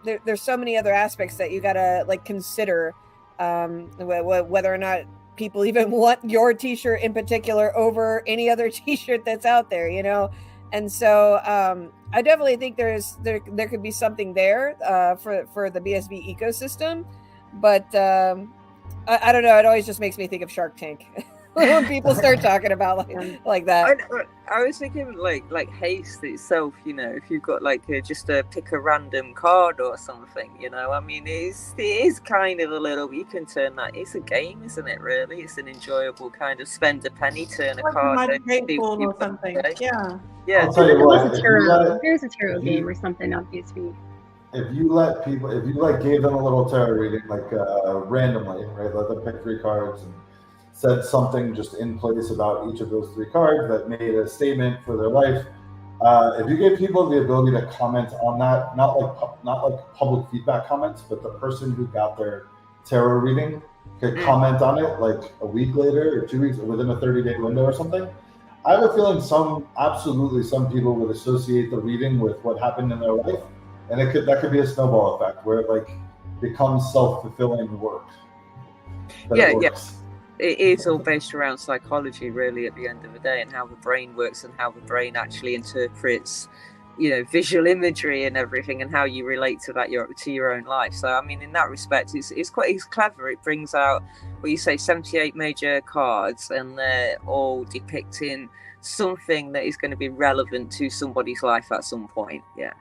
there's so many other aspects that you gotta like consider, whether or not people even want your t-shirt in particular over any other t-shirt that's out there, and so I definitely think there could be something there for the BSV ecosystem, but I don't know, it always just makes me think of Shark Tank. When people start talking about like that. I was thinking like haste itself, if you've got like just pick a random card or something, I mean it is kind of a little, you can turn that, it's a game, isn't it, really? It's an enjoyable kind of spend a penny, turn a card or something. Yeah. I'll tell you what, there's a tarot game or something on BSV. If you gave them a little tarot reading, like randomly, right? Let them pick 3 cards and said something just in place about each of those 3 cards that made a statement for their life. If you give people the ability to comment on that, not like public feedback comments, but the person who got their tarot reading could comment on it like a week later or 2 weeks or within a 30-day window or something. I have a feeling some people would associate the reading with what happened in their life, and that could be a snowball effect where it like becomes self-fulfilling work. Yeah. it is all based around psychology, really, at the end of the day, and how the brain works and how the brain actually interprets, you know, visual imagery and everything, and how you relate to that to your own life. So I mean, in that respect, it's clever. It brings out what you say, 78 major cards, and they're all depicting something that is going to be relevant to somebody's life at some point. Yeah.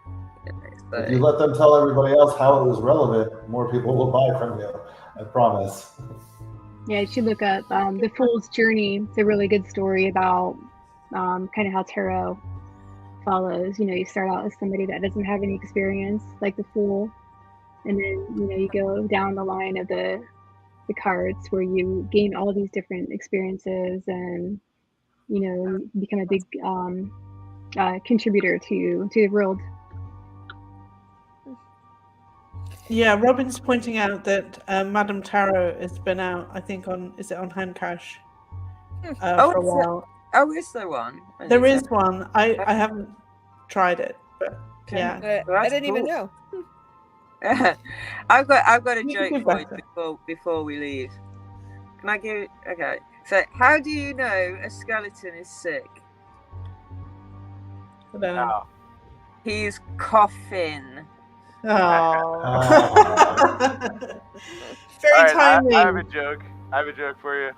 So, if you let them tell everybody else how it was relevant, more people will buy from you. I promise. Yeah, you should look up The Fool's Journey. It's a really good story about kind of how tarot follows. You know, you start out as somebody that doesn't have any experience, like the Fool, and then, you know, you go down the line of the cards where you gain all these different experiences and, you know, become a big contributor to the world. Yeah, Robin's pointing out that Madame Tarot has been out, I think, on Handcash for a while. Is there one? There is one. I haven't tried it, but yeah. I didn't even know. I've got a joke for you before we leave. Can I give? Okay. So, how do you know a skeleton is sick? I don't know. He's coughing. Oh. Very All right, timely. I have a joke. I have a joke for you.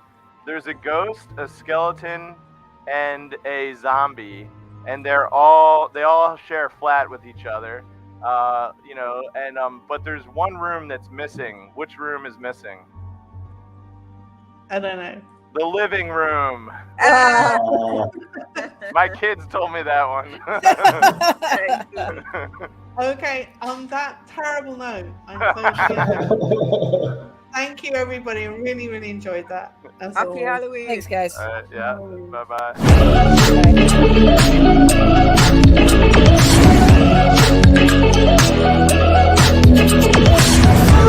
There's a ghost, a skeleton, and a zombie, and they all share a flat with each other. You know, and but there's one room that's missing. Which room is missing? I don't know. The living room. My kids told me that one. Okay, on that terrible note, I'm closing. Thank you, everybody. I really, really enjoyed that. Happy Halloween. Thanks, guys. All right, yeah. Bye-bye. Bye.